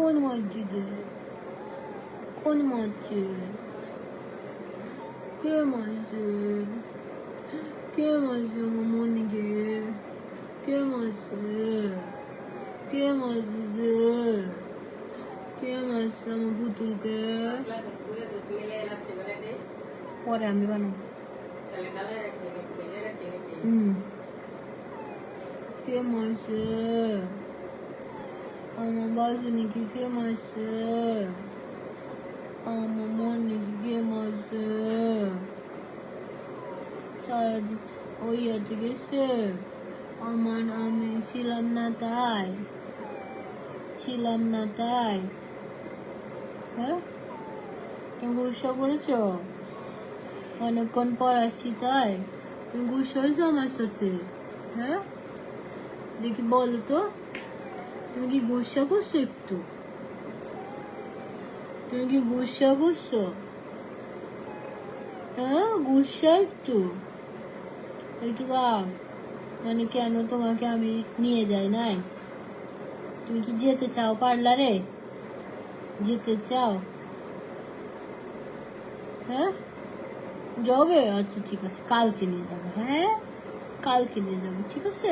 কোন মসজিদে? কোন মসজিদ? কে মসজিদ? কে মসজিদ মনিকে? কে মসজিদ? কে মসজিদ? কে মসজিদ আমার পুতুলকে? পরে আমি বানাবো। কে মসজিদ? আমার বাসুনিকে কে মসজিদ? আমার মনিকে কে মসজিদ? সারাদিন ওই ইয়াতে গেছে আমি ছিলাম না তাই হ্যাঁ তুমি গুসা করেছো অনেকক্ষণ পর আসছি তাই তুমি গুসা হয়েছো আমার সাথে হ্যাঁ দেখি বলো তো তুমি কি গুসা করছো একটু হ্যাঁ গুসা একটু রাগ মানে কেন তোমাকে আমি নিয়ে যাই নাই তুমি কি যেতে চাও পার্লারে যেতে চাও হ্যাঁ যাবে আচ্ছা ঠিক আছে কালকে নিয়ে যাবো হ্যাঁ কালকে নিয়ে যাবো ঠিক আছে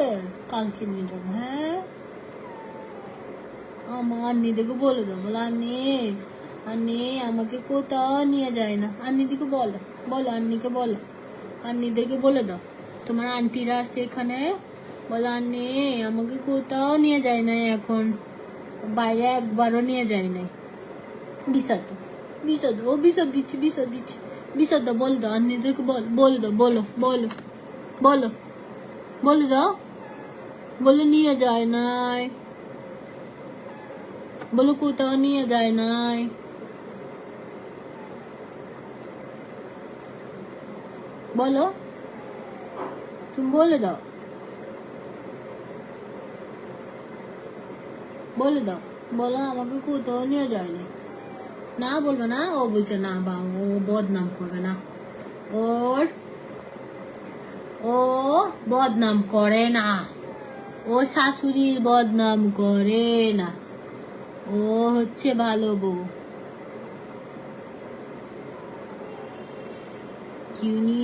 কালকে নিয়ে যাবো হ্যাঁ আমার আন্নিদেরকে বলে দাও বলো আন্নি আমাকে কোথাও নিয়ে যায় না আন্নিদিকে বলো আন্নিকে বলো আন্নিদেরকে বলে দাও তোমার আন্টিরা আছে এখানে বলো আন্নি আমাকে কোথাও নিয়ে যায় না এখন বাইরে একবারও নিয়ে যায় নাই বিষাদ ও বিষাদ দিচ্ছি বিষাদ দাও বল দাও আন্নিদেরকে বলে দাও বলে নিয়ে যায় নাই বলো কোথাও নিয়ে যায় নাই বলো তুমি বলে দাও বলো আমাকে কোথাও নিয়ে যায়নি না বলবে না ও বলছে না বা ও বদনাম করবে না ও বদনাম করে না ও শাশুড়ির বদনাম করে না ও হচ্ছে ভালো বউ কিতনি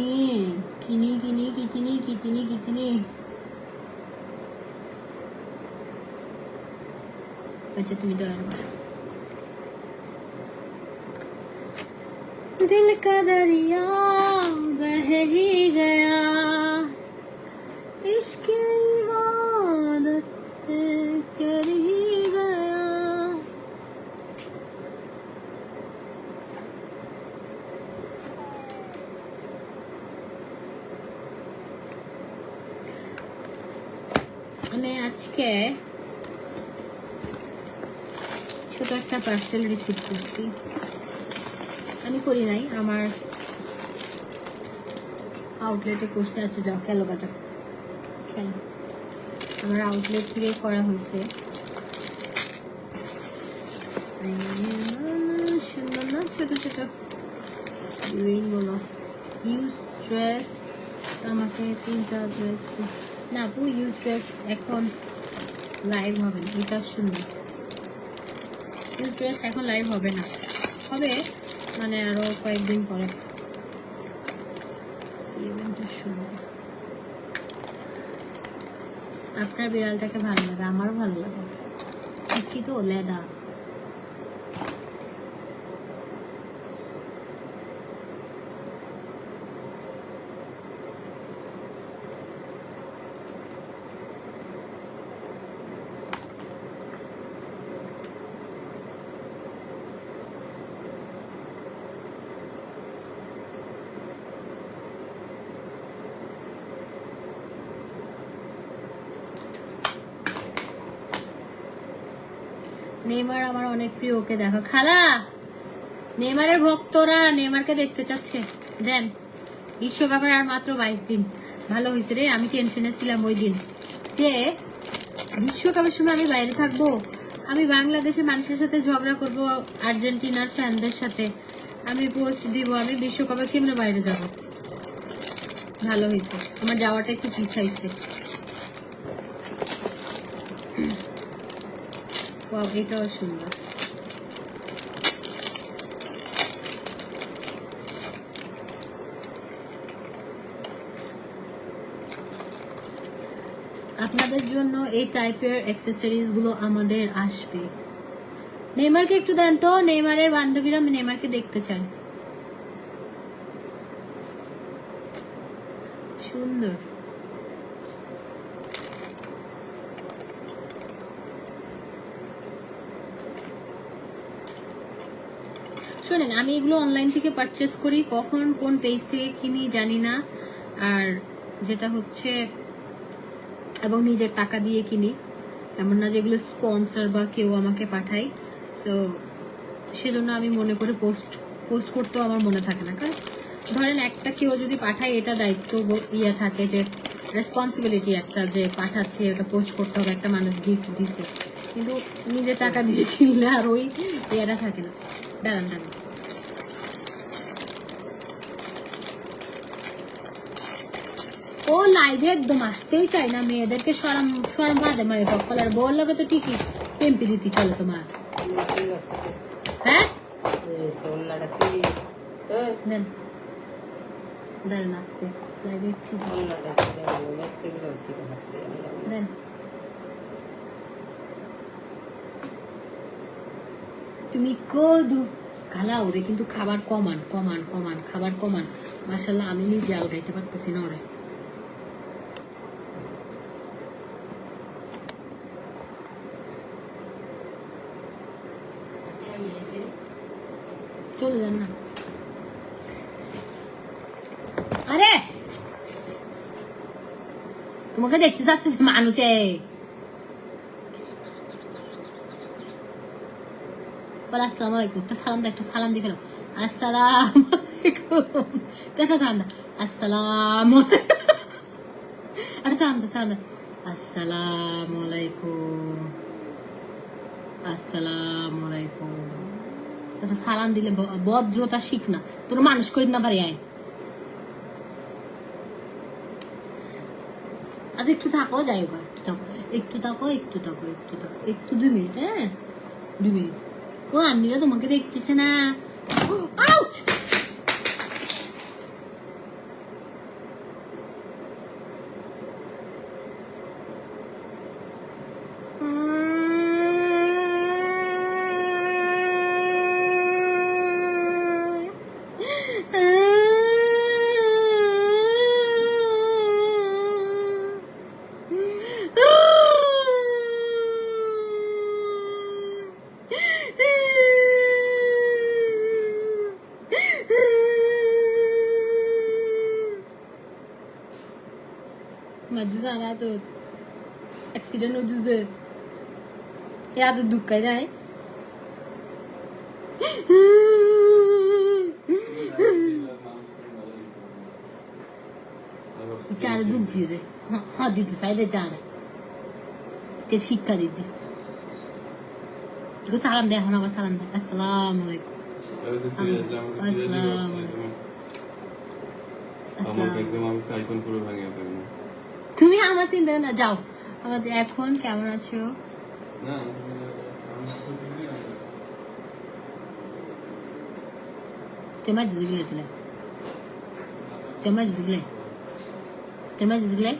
अच्छा तुम दिल का दरिया बह ही गया इश्क इबादत कर ही गया मैं आज के ছোট একটা পার্সেল রিসিভ করছি আমি করি নাই আমার আউটলেটে করছে আচ্ছা যাও খেলো বাজা খেলো আমার আউটলেট থেকে করা হয়েছে সুন্দর না ছোট বলো ইউজ ড্রেস আমাকে 3টা ড্রেস না আপু ইউজ ড্রেস এখন লাইভ হবে না এটা সুন্দর ইউজ ড্রেস এখন লাইভ হবে না হবে মানে আরো কয়েকদিন পরে আপনার বিড়ালটাকে ভালো লাগে আমারও ভালো লাগে দেখছি তো লেদা নেইমার আমার অনেক প্রিয় ওকে দেখো খালা নেইমারের ভক্তরা নেইমারকে দেখতে চাচ্ছে দেন বিশ্বকাপের আর মাত্র 22 দিন ভালো হয়েছে রে আমি টেনশনে ছিলাম ওই দিন যে বিশ্বকাপের সময় আমি বাইরে থাকবো আমি বাংলাদেশের মানুষের সাথে ঝগড়া করব আর্জেন্টিনার ফ্যানদের সাথে আমি পোস্ট দিব আমি বিশ্বকাপে কেমনে বাইরে যাব ভালো হয়েছে আমার যাওয়াটা একটু পিছাইছে এটাও সুন্দর আপনাদের জন্য এই টাইপের অ্যাক্সেসরিজ গুলো আমাদের আসবে। নেইমারকে একটু দেন তো, নেইমারের বান্ধবীরা নেইমারকে দেখতে চায়। সুন্দর। শোনেন, আমি এগুলো অনলাইন থেকে পারচেস করি, কখন কোন পেজ থেকে কিনি জানি না, আর যেটা হচ্ছে এবং নিজের টাকা দিয়ে কিনি, এমন না যেগুলো স্পন্সর বা কেউ আমাকে পাঠায়। সো সেজন্য আমি মনে করে পোস্ট করতেও আমার মনে থাকে না। কারণ ধরেন একটা কেউ যদি পাঠায়, এটা দায়িত্ব ইয়ে থাকে যে রেসপন্সিবিলিটি একটা, যে পাঠাচ্ছে এটা পোস্ট করতে হবে, একটা মানুষ গিফট দিছে, কিন্তু নিজের টাকা দিয়ে কিনলে আর ওই ইয়েটা থাকে না। দাঁড়ান দাঁড়ান, ও লাইভে একদম আসতেই চাই না, মেয়েদেরকে সরম বাদে মানে সকলের বল লাগে তো ঠিকই টেম্পি দিতে চলো তোমার। হ্যাঁ দেন দাঁড়ান, আসতে লাইভে দেন। তুমি কদু খালা ওরে কিন্তু খাবার কমান কমান কমান, খাবার কমান। মাশাআল্লাহ আমি নিজে আলগাইতে পারতেছি না ওরে। চলে যান না। আরে তোমাকে দেখতে চাচ্ছে মানুষে। বল আসসালামু আলাইকুম, একটা সালাম দে, একটা সালাম দিয়ে ফেলো। আসসালামু আলাইকুম, দেখা সালাম দে। আসসালামু আরে সালাম দে, সালাম দে। আসসালামু আলাইকুম, আসসালামু আলাইকুম। সালাম দিলে ভদ্রতা শিখ না, তোর মানুষ করি না পারি। আয় আচ্ছা একটু থাকো, যাই হোক একটু থাকো, একটু থাকো, একটু থাকো, একটু থাকো, একটু 2 মিনিট। হ্যাঁ 2 মিনিট। ও আন্নিরা তোমাকে দেখতেছে না। Majusa तो एक्सीडेंट हो जुझे याद दुख का जाए क्या दुख दिए दे। हाँ दीदी साइड दे जाना ते शिक्का दीदी तो सलाम दे, हाँ बस सलाम दे। अस्सलाम वालेकुम। अस्सलाम তুমি আমার চিন্তা না, যাও আমাদের। এখন কেমন আছো? কেমন জিগলে তুলে কেমন জিগলে কেমন জিগলে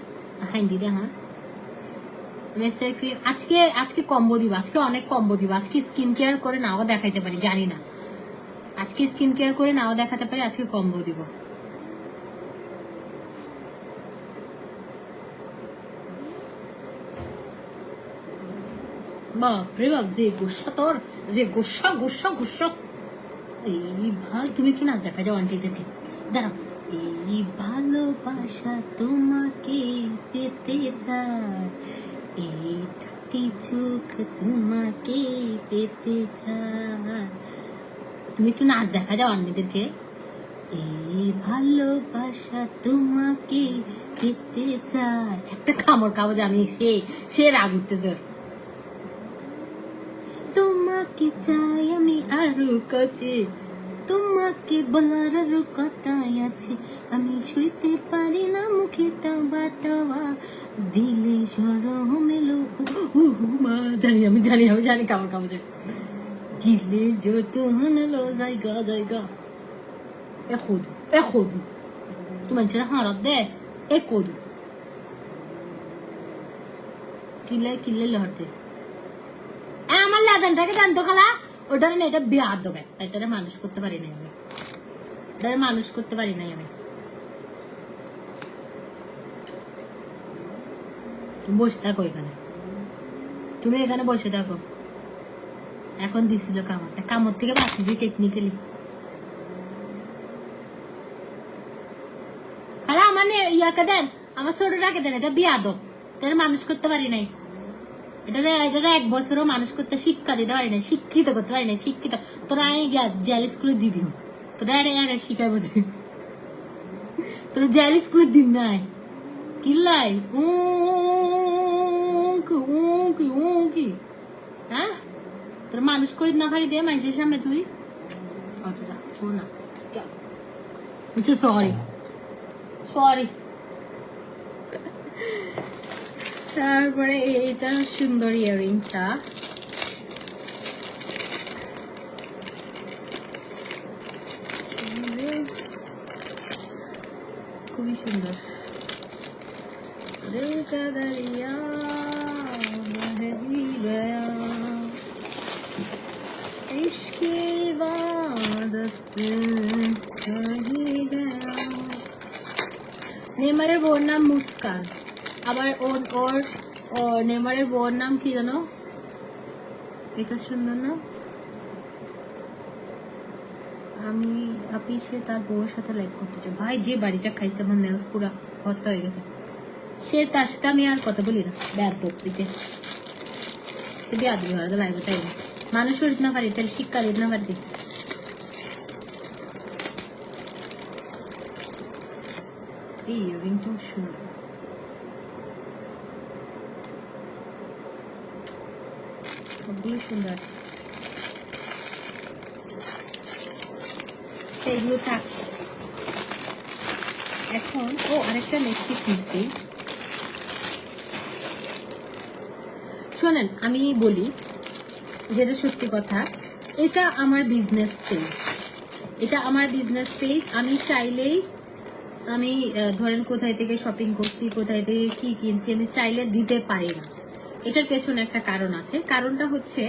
হ্যাঁ দিদি। হ্যাঁ মেসের ক্রিম আজকে কম্বো দিব, আজকে অনেক কম্বো দিব। আজকে স্কিন কেয়ার করে নাও দেখাইতে পারি, জানি না আজকে স্কিন কেয়ার করে নাও দেখাতে পারি, আজকে কম্বো দিব। বাপরে বাপ, যে গোসা তোর, যে গোসা গোসা গোসা। এই ভাল, তুমি একটু নাচ দেখা যাও আন্টিদেরকে, দাঁড়াও। এই ভালোবাসা তোমাকে পেতে চায়, এই দুটি চোখ তোমাকে পেতে চায়। তুমি একটু নাচ দেখা যাও আন্টিদেরকে। এই ভালোবাসা তোমাকে পেতে চায়, একটা কামড় খাবো যে আমি, সে রাগ উঠতেছে। তোমাকে চাই আমি আরো কাছে, তোমাকে বলার আরো কথাই আছে, আমি শুইতে পারি না মুখে তাবা তাবা, দিলে সরম এলো মা। জানি কামড় খাবো যে দিলে যত হলো জায়গা জায়গা। এখদু তোমার ছেলে হারাত দে একদু কিলে কিলে লড়তে আমার লাদানটাকে জানতো খালা ওটারে না, এটা বিয়াদ দেবে, এটারে মানুষ করতে পারি নাই আমি, এটারে মানুষ করতে পারি নাই আমি। বসে থাকো এখানে, তুমি এখানে বসে থাকো। এখন দিছিল কামড়টা, কামড় থেকে বাঁচি যে টেকনিক্যালি। খালা আমার ইয়াকে দেন, আমার ছোটটাকে দেন, এটা বিয়াদব, এটা মানুষ করতে পারি নাই, এটা 1 বছরও মানুষ করতে শিক্ষা দিতে পারি নাই, শিক্ষিত করতে পারি নাই, শিক্ষিত। তোরা জেল স্কুলে দি দিও, তোরা শিখাইব, তোর জেল স্কুলে দিন নাই কিল্লাই কি হ্যাঁ, তোর মানুষ করি না পারি দিয়ে মানুষের সামনে তুই। আচ্ছা শোন না, সরি সরি। তারপরে এটা সুন্দর ইয়ারিংটা, খুবই সুন্দর। दिल का दरिया बह ही गया, इश्क की इबादत कर ही गया। নেমারের বউর নাম মুস্কান, আবার ওর নেমারের বউর নাম কি জানো? এটা সুন্দর না? আপনি সে তার বউয়ের সাথে লাইভ করতে চাই। ভাই যে বাড়িটা খাইছে আমার নেলস পুরা ভর্তা হয়ে গেছে, সে তার সাথে আমি আর কথা বলি না। ব্যাগ দিতে আদমি ভাড়া লাগবে, তাই না? মানুষ দিতে না পারি, তাহলে শিক্ষা দিতে না পারি। এই রিংটাও সুন্দর, সবগুলো সুন্দর। সেইগুলো থাক। এখন আরেকটা নেকপিস নিচ্ছি, শোনেন আমি বলি যেটা সত্যি কথা, এটা আমার বিজনেস পেজ, এটা আমার বিজনেস পেজ। আমি চাইলেই আমি ধরেন কোথায় থেকে শপিং করছি, কোথায় থেকে কি কিনছি, আমি চাইলে দিতে পারি না। এটার পেছনে একটা কারণ আছে। কারণটা হচ্ছে,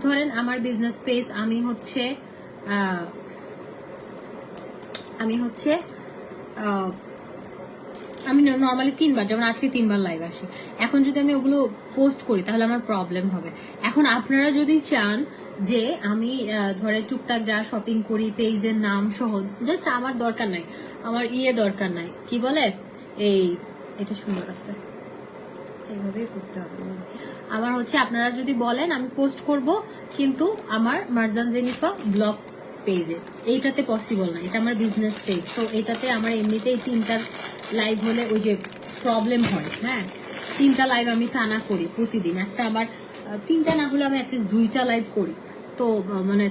ধরেন আমার বিজনেস পেজ, আমি নর্মালি 3 বার, যেমন আজকে 3 বার লাইভ আসি। এখন যদি আমি ওগুলো পোস্ট করি তাহলে আমার প্রবলেম হবে। এখন আপনারা যদি চান যে আমি ধরে টুকটাক যা শপিং করি পেজের নাম সহ, জাস্ট আমার দরকার নাই, আমার দরকার নাই, কি বলে এটা সুন্দর আছে, এইভাবেই করতে হবে। আমার আপনারা যদি বলেন আমি পোস্ট করব, কিন্তু আমার মারজান জেনিফা ব্লগ পেজে, এইটাতে পসিবল না, এটা আমার বিজনেস পেজ। তো এটাতে আমার এমনিতেই 3টা লাইভ হলে ওই যে প্রবলেম হয়। হ্যাঁ, 3টা লাইভ আমি টানা করি প্রতিদিন, একটা আমার 3টা না হলে আমি অ্যাটলিস্ট 2টা লাইভ করি। তো মানে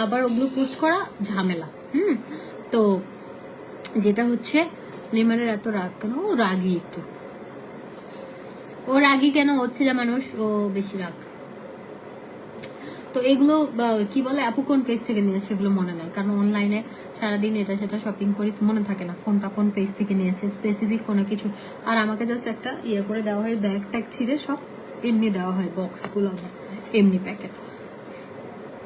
আবার ওগুলো পোস্ট করা ঝামেলা। তো যেটা হচ্ছে, নেমারের এত রাগ কেন? ও রাগি একটু, ও রাগি কেন হচ্ছে যে মানুষ, ও বেশি রাগ। তো এগুলো কি বলে, আপু কোন পেজ থেকে নিয়েছে এগুলো মনে নাই, কারণ অনলাইনে সারাদিন এটা সেটা শপিং করি, মনে থাকে না কোনটা কোন পেজ থেকে নিয়েছে স্পেসিফিক কোনো কিছু। আর আমাকে জাস্ট একটা করে দেওয়া হয়, ব্যাগ ট্যাগ ছিঁড়ে সব এমনি দেওয়া হয়, বক্সগুলো এমনি প্যাকেট,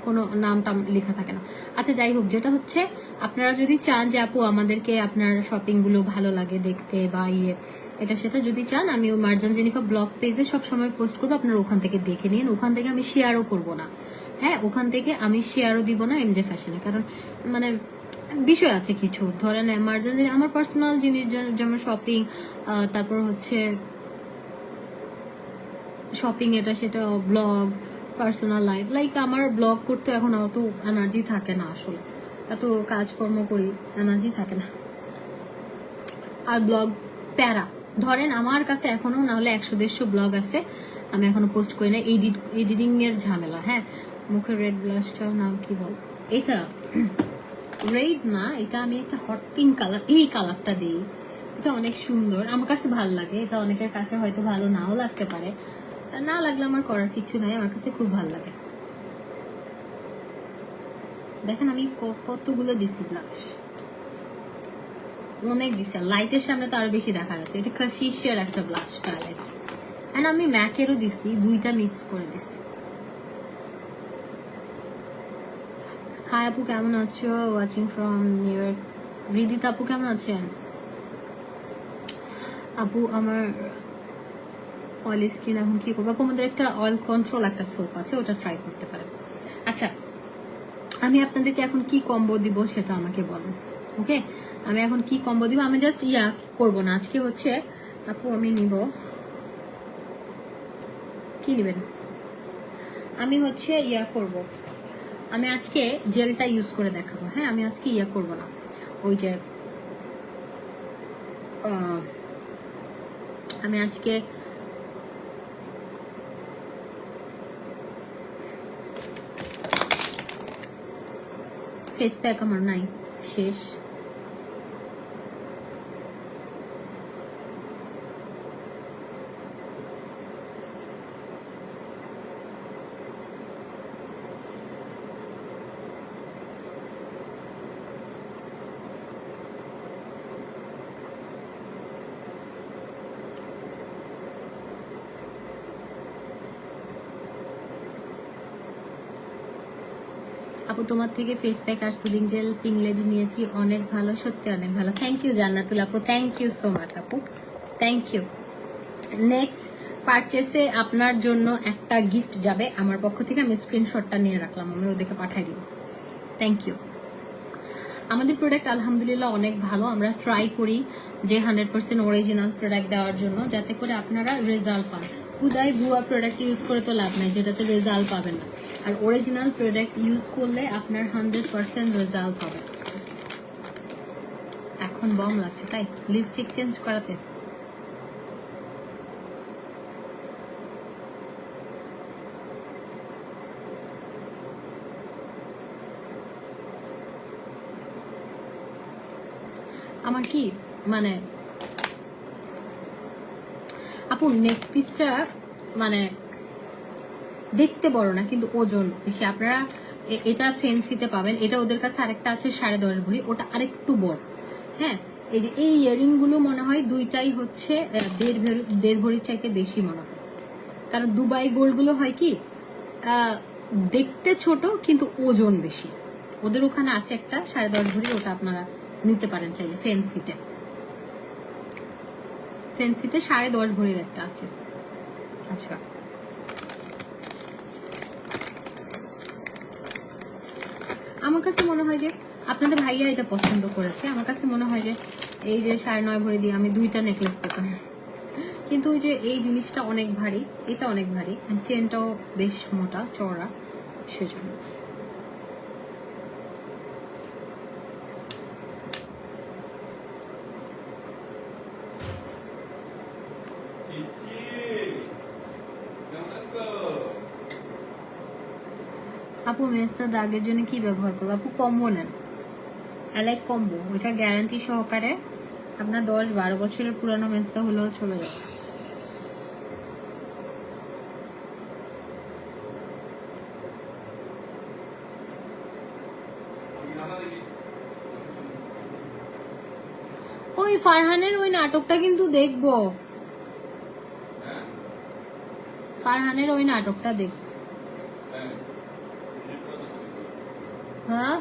কোনো নাম টাম লেখা থাকে না। আচ্ছা যাই হোক, যেটা হচ্ছে, আপনারা যদি চান যে আপু আমাদেরকে আপনার শপিং গুলো ভালো লাগে দেখতে বা এটা সেটা যদি চান, আমি মারজান জেনিফা ব্লগ পেজে সবসময় পোস্ট করবো, আপনারা ওখান থেকে দেখে নিন। ওখান থেকে আমি শেয়ারও করবো না, হ্যাঁ, ওখান থেকে আমি শেয়ারও দিব না এমজে ফ্যাশনে, কারণ মানে বিষয় আছে কিছু, ধরেন মারজান আমার পার্সোনাল জিনিস, যেমন শপিং, তারপর হচ্ছে শপিং এটা সেটা, ব্লগ, পার্সোনাল লাইফ, আমার ব্লগ করতে এখন অত এনার্জি থাকে না, আসলে এত কাজকর্ম করি, এনার্জি থাকে না। আর ব্লগ প্যারা, ধরেন আমার কাছে এখনো না হলে 100-150 ব্লগ আছে, আমি এখনো পোস্ট করি না, এডিটিং এর ঝামেলা। হ্যাঁ, মুখের রেড ব্লাশটার নাম কি বল, এটা রেড না, এটা আমি একটা হট পিঙ্ক কালার, এই কালারটা দিই, এটা অনেক সুন্দর, আমার কাছে ভালো লাগে। এটা অনেকের কাছে হয়তো ভালো নাও লাগতে পারে, না লাগলে আমার করার কিছু নাই, আমার কাছে খুব ভালো লাগে। দেখেন আমি কতগুলো দিছি ব্লাশ, অনেক দিছি, লাইটের সামনে তো আরো বেশি দেখা যাচ্ছে। এটা শীর্ষের একটা ব্লাশ প্যালেট, এন্ড আমি ম্যাকেরও দিছি, দুইটা মিক্স করে দিছি। হাই আপু কেমন আছো? Watching from new York. Ridita আপু কেমন আছেন? আপু আমার অয়েল স্কিন, এখন কি করবো? আপু আমাদের একটা অয়েল কন্ট্রোল একটা সোপ আছে, ওটা ট্রাই করতে পারেন। আচ্ছা, আমি আপনাদেরকে এখন কি কম্বো দিব সেটা আমাকে বলেন। ওকে, আমি এখন কি কম্বো দিব? আমি জাস্ট করবো না আজকে। হচ্ছে আপু আমি নিব, কি নেবেন? আমি হচ্ছে করব, আমি আজকে জেলটা ইউজ করে দেখাবো। হ্যাঁ, আমি আজকে করব না, ওই যে আমি আজকে ফেস প্যাক আমার নাই, শেষ। আপু তোমার থেকে ফেস প্যাক আর সুদিং জেল পিঙ্ক লেডি নিয়েছি, অনেক ভালো, সত্যি অনেক ভালো। থ্যাংক ইউ জান্নাতুল আপু, থ্যাংক ইউ সো মাচ আপু, থ্যাংক ইউ। নেক্সট পারচেসে আপনার জন্য একটা গিফট যাবে আমার পক্ষ থেকে, আমি স্ক্রিনশটটা নিয়ে রাখলাম, আমি ওদেরকে পাঠিয়ে দিব। Thank you. আমাদের প্রোডাক্ট আলহামদুলিল্লাহ অনেক ভালো, আমরা ট্রাই করি যে 100% অরিজিনাল প্রোডাক্ট দেওয়ার জন্য, যাতে করে আপনারা রেজাল্ট পান। খুদাই ভুয়া প্রোডাক্ট ইউজ করে তো লাভ নাই, যেটাতে রেজাল্ট পাবেন না। আর অরিজিনাল প্রোডাক্ট ইউজ করলে আপনার 100% রেজাল্ট পাবেন। এখন বম লাগছে তাই লিপস্টিক চেঞ্জ করাতে। আমার কি মানে আপু নেক পিসটা মানে দেখতে বড় না, কিন্তু ওজন বেশি। আপনারা এটা ফেন্সিতে পাবেন, এটা ওদের কাছে আরেকটা আছে 10.5 ভরি, ওটা আরেকটু বড়। হ্যাঁ, এই যে এই ইয়ারিং গুলো মনে হয় দুইটাই হচ্ছে 1.5 ভরির চাইতে বেশি মনে হয়, কারণ দুবাই গোল্ড গুলো হয় কি দেখতে ছোট কিন্তু ওজন বেশি। ওদের ওখানে আছে একটা 10.5 ভরি, ওটা আপনারা নিতে পারেন চাইলে। ফেন্সিতে 10.5 ভরির একটা আছে। আচ্ছা, আমার কাছে মনে হয় যে আপনাদের ভাইয়া এটা পছন্দ করেছে। আমার কাছে মনে হয় যে এই যে 9.5 ভরি দিয়ে আমি দুইটা নেকলেস পেতাম, কিন্তু ওই যে এই জিনিসটা অনেক ভারী, এটা অনেক ভারী, চেনটাও বেশ মোটা চওড়া, সেজন্য। আপু মেস্তা দাগের জন্য কি ব্যবহার করবো? আপু কম্বো নেন, অ্যালাইক কম্বো, ওইটা গ্যারান্টি সহকারে আপনার 10-12 বছরের পুরানো মেস্তা হলেও চলে যাবে। ওই ফারহানের ওই নাটকটা কিন্তু দেখবো, ফারহানের ওই নাটকটা দেখবো। হ্যাঁ,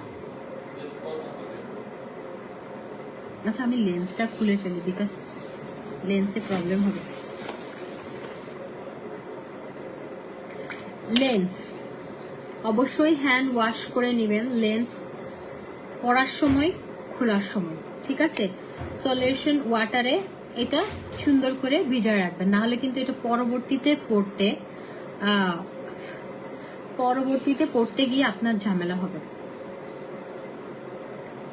আচ্ছা আমি লেন্সটা খুলে ফেলি, বিকজ লেন্সে প্রবলেম হবে। লেন্স অবশ্যই হ্যান্ড ওয়াশ করে নেবেন, লেন্স পরার সময় খোলার সময়, ঠিক আছে? সলিউশন ওয়াটারে এটা সুন্দর করে ভিজায় রাখবেন, না হলে কিন্তু এটা পরবর্তীতে পড়তে গিয়ে আপনার ঝামেলা হবে।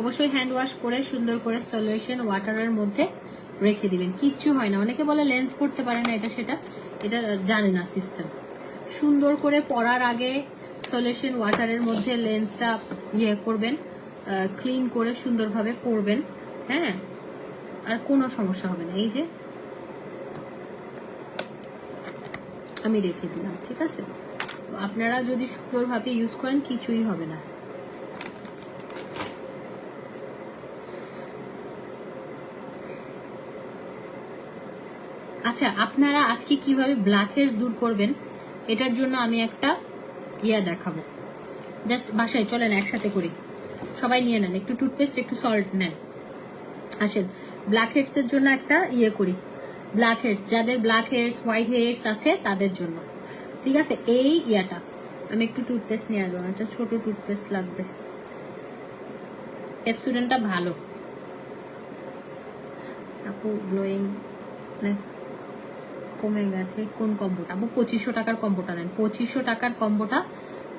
অবশ্যই হ্যান্ড ওয়াশ করে সুন্দর করে সলিউশন ওয়াটারের মধ্যে রেখে দিবেন, কিচ্ছু হয় না। অনেকে বলে লেন্স পড়তে পারে না, এটা জানে না সিস্টেম। সুন্দর করে পরার আগে সলিউশন ওয়াটারের মধ্যে লেন্সটা করবেন, ক্লিন করে সুন্দরভাবে পরবেন। হ্যাঁ, আর কোনো সমস্যা হবে না। এই যে আমি রেখে দিলাম, ঠিক আছে? তো আপনারা যদি সুন্দরভাবে ইউজ করেন কিছুই হবে না। আচ্ছা, আপনারা আজকে কিভাবে ব্ল্যাক হেডস দূর করবেন এটার জন্য আমি একটা দেখাবো। জাস্ট বাসায় চলেন একসাথে করি, সবাই নিয়ে নেন, একটু টুথপেস্ট একটু সল্ট নেন, আসেন ব্ল্যাক হেডস এর জন্য একটা করি। ব্ল্যাক হেডস, যাদের ব্ল্যাক হেডস হোয়াইট হেডস আছে তাদের জন্য, ঠিক আছে? এই আমি একটু টুথপেস্ট নিয়ে আসবো, একটা ছোট টুথপেস্ট লাগবে। পেপসোডেন্টটা ভালো। আপু গ্লোয়িংনেস কমে গেছে, কোন কম্বোটা? আপু 2500 টাকার কম্বোটা নেন, 2500 টাকার কম্বোটা,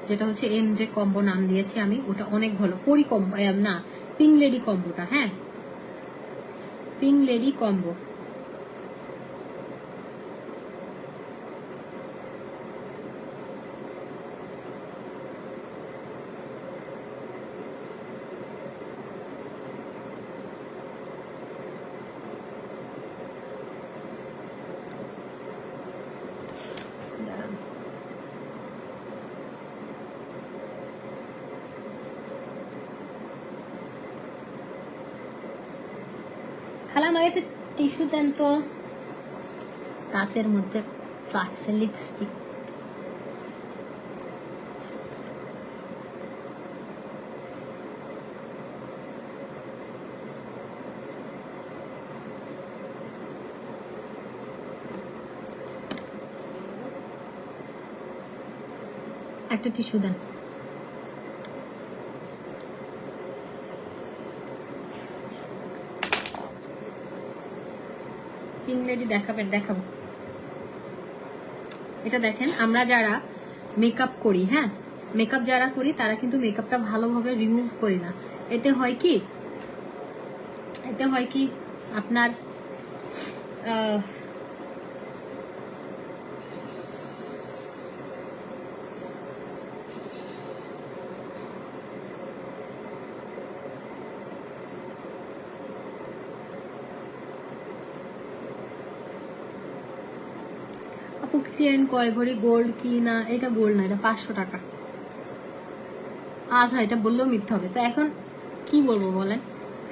যেটা হচ্ছে MJ কম্বো নাম দিয়েছি আমি, ওটা অনেক ভালো। পরি কম্বো না, পিঙ্ক লেডি কম্বোটা, হ্যাঁ পিঙ্ক লেডি কম্বো। খালা আমাকে একটা টিস্যু দেন তো, দাঁতের মধ্যে ফ্লাক্সের লিপস্টিক। একটা টিস্যু দেন। পিঙ্ক লেডি দেখাবেন? দেখাবো। এটা দেখেন, আমরা যারা মেকআপ করি, হ্যাঁ মেকআপ যারা করি তারা কিন্তু মেকআপটা ভালোভাবে রিমুভ করি না। এতে হয় কি আপনার আপু চেন কয় ভরি গোল্ড কি না? এটা গোল্ড না, এটা 500 টাকা। আচ্ছা, এটা বললেও মিথ্যা হবে। তো এখন কি বলবো বলেন?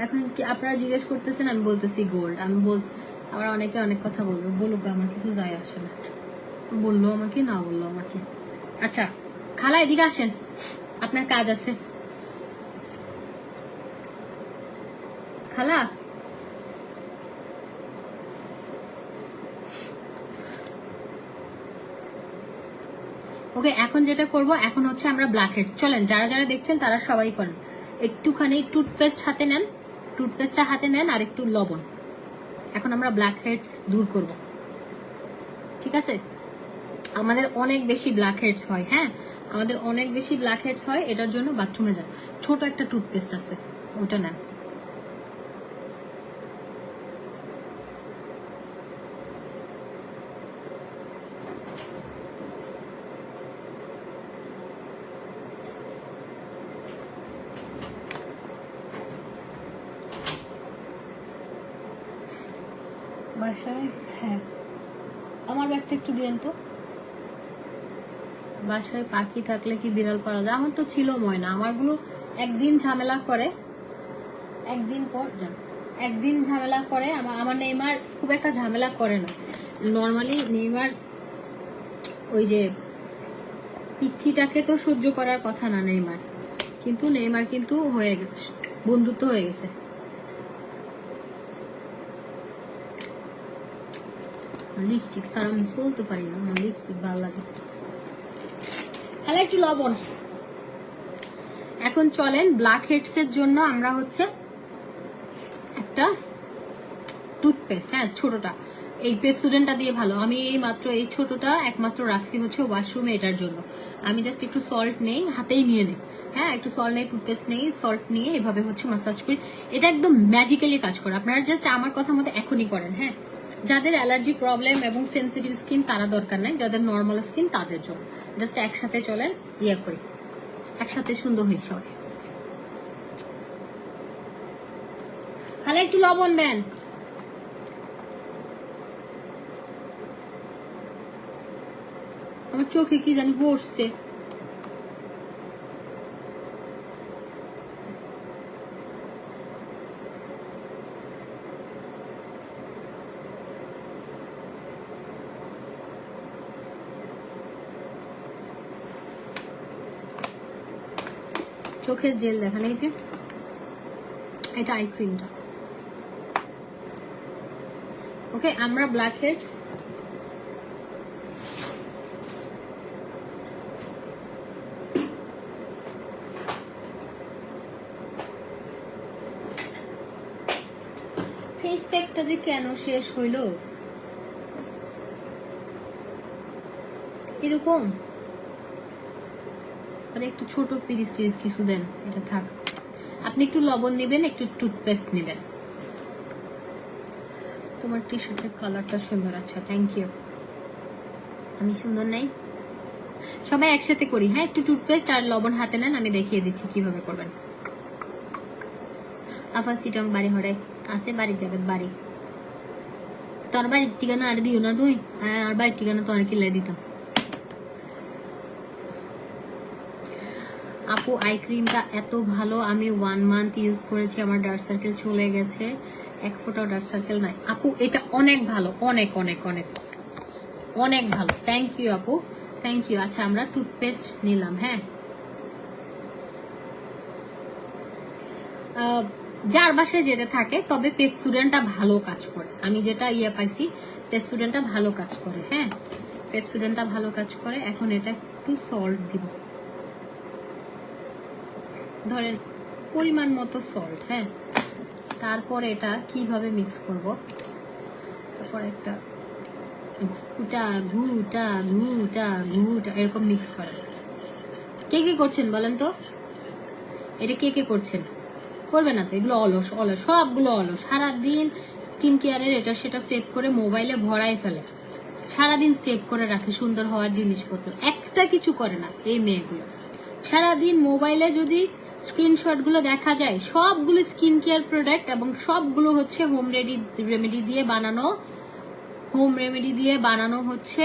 এখন কি আপনারা জিজ্ঞেস করতেছেন, আমি বলতেছি গোল্ড। আবার অনেকে অনেক কথা বলবে, বলুক, আমার কিছু যায় আসে না, বললো আমার কি, না বললো আমার কি। আচ্ছা খালা এদিকে আসেন, আপনার কাজ আছে। খালা ওকে, এখন যেটা করব, এখন হচ্ছে আমরা ব্ল্যাক হেড, চলেন যারা যারা দেখছেন তারা সবাই করেন। একটুখানি টুথপেস্ট হাতে নেন, টুথপেস্টটা হাতে নেন, আর একটু লবণ। এখন আমরা ব্ল্যাক হেডস দূর করব, ঠিক আছে? আমাদের অনেক বেশি ব্ল্যাক হেডস হয়, হ্যাঁ আমাদের অনেক বেশি ব্ল্যাক হেডস হয়। এটার জন্য বাথরুমে যান, ছোট একটা টুথপেস্ট আছে, ওটা নেন। বাসায়, হ্যাঁ আমার ব্যাগটা একটু দিয়েন তো। বাসায় পাখি থাকলে কি বিড়াল পালা যায়? আমার তো ছিল ময়না, আমারগুলো একদিন ঝামেলা করে, একদিন পর যান, একদিন ঝামেলা করে। আমার নেইমার খুব একটা ঝামেলা করে না নর্মালি। নেইমার ওই যে পিচ্ছিটাকে তো সহ্য করার কথা না নেইমার, কিন্তু নেইমার কিন্তু হয়ে গেছে, বন্ধুত্ব হয়ে গেছে। লিপস্টিক সারা আমি চলতে পারি না, আমার লিপস্টিক ভালো লাগে। হ্যালো, একটু লবণ। এখন চলেন ব্ল্যাক হেডস এর জন্য আমরা হচ্ছে একটা টুথপেস্ট, হ্যাঁ ছোটটা, এই পেপসোডেন্টটা দিয়ে ভালো। আমি এই মাত্র এই ছোটটা একমাত্র রাখছি হচ্ছে ওয়াশরুমে, এটার জন্য আমি জাস্ট একটু সল্ট নেই, হাতেই নিয়ে নেই, হ্যাঁ একটু সল্ট নেই, টুথপেস্ট নেই, সল্ট নিয়ে এভাবে হচ্ছে মাসাজ করি। এটা একদম ম্যাজিক্যালি কাজ করে। আপনারা জাস্ট আমার কথা মতো এখনই করেন, হ্যাঁ যাদের অ্যালার্জি প্রবলেম এবং সেন্সিটিভ স্কিন তারা দরকার নাই, যাদের নর্মাল স্কিন তাদের জন্য। জাস্ট একসাথে চলেন করি, একসাথে সুন্দর হই সবাই। খালি একটু লবণ দেন। আমার চোখে কি জানি বসছে। চোখের জেল দেখেন, এই যে এটা আই ক্রিমটা। ওকে, আমরা ব্ল্যাক হেডস ফেস প্যাকটা যে কেন শেষ হইলো এরকম, আর একটু ছোট পিরিচ টিরিচ কিছু দেন, এটা থাক। আপনি একটু লবণ নেবেন, একটু টুথপেস্ট নেবেন। তোমার টি শার্টের কালারটা সুন্দর। আচ্ছা, থ্যাংক ইউ। আমি সুন্দর নাই? সবাই একসাথে করি। হ্যাঁ, একটু টুথপেস্ট আর লবণ হাতে নেন, আমি দেখিয়ে দিচ্ছি কিভাবে করবেন। আফা সিটং বাড়ি হরে আছে, বাড়ির জায়গা বাড়ি। তোর বাড়ির ঠিকানা আর দিও না তুই? হ্যাঁ, আর বাড়ির ঠিকানা তো আর কিলাই দিতাম। আপু আই ক্রিমটা এত ভালো, আমি 1 মান্থ ইউজ করেছি, আমার ডার্ক সার্কেল চলে গেছে, এক ফোঁটাও ডার্ক সার্কেল নাই। আপু এটা অনেক ভালো, অনেক অনেক অনেক অনেক ভালো। থ্যাংক ইউ আপু, থ্যাংক ইউ। আচ্ছা, আমরা টুথপেস্ট নিলাম। হ্যাঁ, যার বাসায় যেটা থাকে, তবে পেপসুডেন্টটা ভালো কাজ করে। আমি যেটা পাইছি, পেপসুডেন্টটা ভালো কাজ করে। হ্যাঁ, পেপসুডেন্টটা ভালো কাজ করে। এখন এটা একটু সল্ট দিব, ধরেন পরিমাণ মতো সল্ট। হ্যাঁ, তারপর এটা কিভাবে মিক্স করব, তারপর একটা ঘুটা ঘুটা ঘুটা ঘুটা এরকম মিক্স করে। কে কে করছেন বলেন তো? এটা কে কে করছেন? করবে না তো, এগুলো অলস অলস, সবগুলো অলস। সারাদিন স্কিন কেয়ারের এটা সেটা সেভ করে মোবাইলে ভরাই ফেলে, সারাদিন সেভ করে রাখে সুন্দর হওয়ার জিনিসপত্র, একটা কিছু করে না এই মেয়েগুলো। সারাদিন মোবাইলে যদি স্ক্রিনশট গুলো দেখা যায়, সবগুলো স্কিন কেয়ার প্রোডাক্ট এবং সবগুলো হচ্ছে হোম রেমেডি দিয়ে বানানো হচ্ছে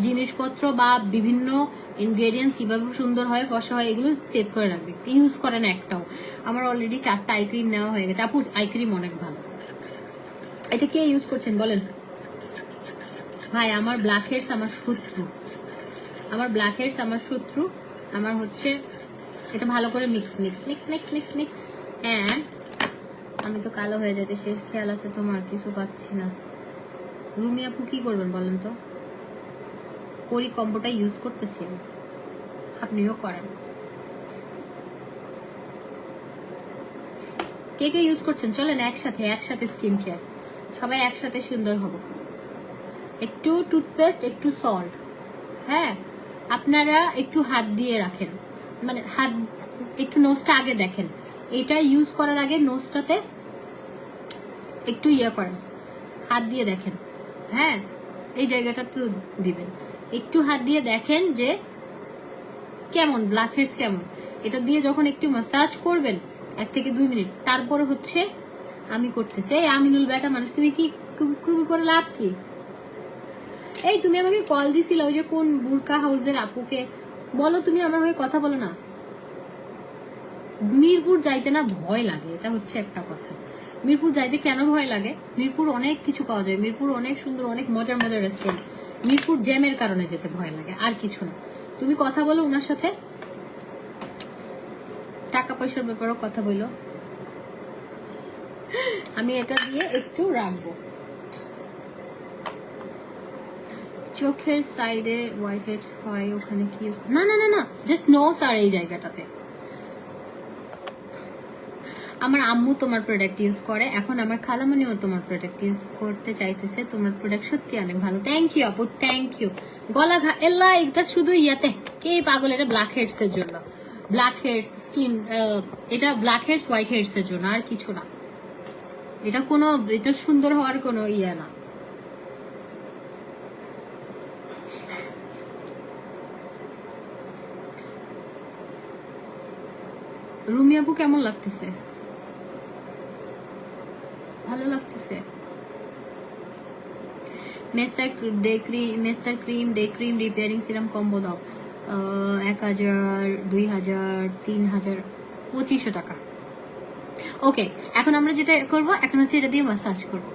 জিনিসপত্র বা বিভিন্ন ইনগ্রেডিয়েন্টস কিভাবে সুন্দর হয়, ফসা হয়, এগুলো সেভ করে রাখবে, ইউজ করে না একটাও। আমার অলরেডি 4টা আই ক্রিম নেওয়া হয়ে গেছে। আপু আই ক্রিম অনেক ভালো। এটা কে ইউজ করছেন বলেন ভাই? আমার ব্ল্যাক হেডস আমার শত্রু, আমার ব্ল্যাক হেডস আমার শত্রু। আমার হচ্ছে এটা ভালো করে mix mix mix mix mix mix and আমি তো কালো হয়ে যেতে শেষ খেয়াল আছে তোমার, কিছু পাচ্ছি না। রুমি আপু কি করবেন বলেন তো? পরি কম্বোটা ইউজ করতেছি, আপনিও করেন। কে কে ইউজ করছেন চলেন একসাথে, একসাথে স্কিন কেয়ার, সবাই একসাথে সুন্দর হব। একটু টুথপেস্ট, একটু সল্ট। হ্যাঁ, আপনারা একটু হাত দিয়ে রাখেন, মানে হাত একটু নোজটা আগে দেখেন। এটা ইউজ করার আগে নোজটাতে একটু করেন, হাত দিয়ে দেখেন। হ্যাঁ, এই জায়গাটা তো দিবেন, একটু হাত দিয়ে দেখেন যে কেমন ব্ল্যাক হেডস কেমন। এটা দিয়ে যখন একটু ম্যাসাজ করবেন 1 থেকে 2 মিনিট, তারপরে হচ্ছে আমি করতেছি। এই আমিনুল বেটা মানুষ, তুমি কি করে লাভ কি? এই তুমি আমাকে কল দিছিল ওই যে কোন বুরকা হাউসের আপুকে, বলো তুমি আমার হয়ে কথা বলো না। মিরপুর যাইতে না ভয় লাগে, এটা হচ্ছে একটা কথা। মিরপুর যাইতে কেন ভয় লাগে? মিরপুর অনেক কিছু পাওয়া যায়, মিরপুর অনেক সুন্দর, অনেক মজার মজার রেস্টুরেন্ট। মিরপুর জ্যামের কারণে যেতে ভয় লাগে, আর কিছু না। তুমি কথা বলো ওনার সাথে, টাকা পয়সার ব্যাপারেও কথা বলো। আমি এটা দিয়ে একটু রাখবো চোখের সাইডে, হোয়াইট হেডস হয় ওখানে কি? না না না না, জাস্ট নোজ আর এই জায়গাটাতে। আমার আম্মু তোমার প্রোডাক্ট ইউজ করে, এখন আমার খালামণিও তোমার প্রোডাক্ট ইউজ করতে চাইতেছে। তোমার প্রোডাক্ট সত্যি অনেক ভালো। থ্যাংক ইউ আপু, থ্যাংক ইউ। গলা এল্লা এটা শুধু কে পাগল, এটা ব্ল্যাক হেডস এর জন্য, ব্ল্যাক হেডস স্কিন, এটা ব্ল্যাক হেডস হোয়াইট হেডস এর জন্য, আর কিছু না। এটা কোনো, এটা সুন্দর হওয়ার কোনো না। রুমি আপু কেমন লাগতেছে? ভালো লাগতেছে? মেস্টার cream day cream repairing serum combo দাও, 1000, 2000, 3000, 2500 টাকা। ওকে, এখন আমরা যেটা করব, এখন হচ্ছে এটা দিয়ে ম্যাসাজ করব।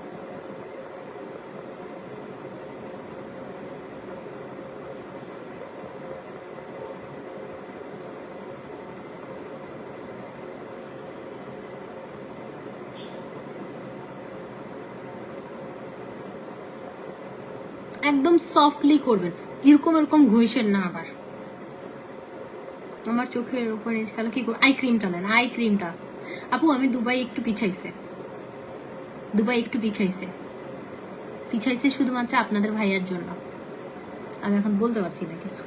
একদম সফটলি করবেন, এরকম এরকম ঘুষেন না আবার। আমার চোখের উপর কালো কি আই ক্রিমটা নেন, আই ক্রিমটা। আপু আমি দুবাই একটু পিছাইছে, দুবাই একটু পিছাইছে, পিছাইছে শুধুমাত্র আপনাদের ভাইয়ার জন্য। আমি এখন বলতে পারছি না কিছু।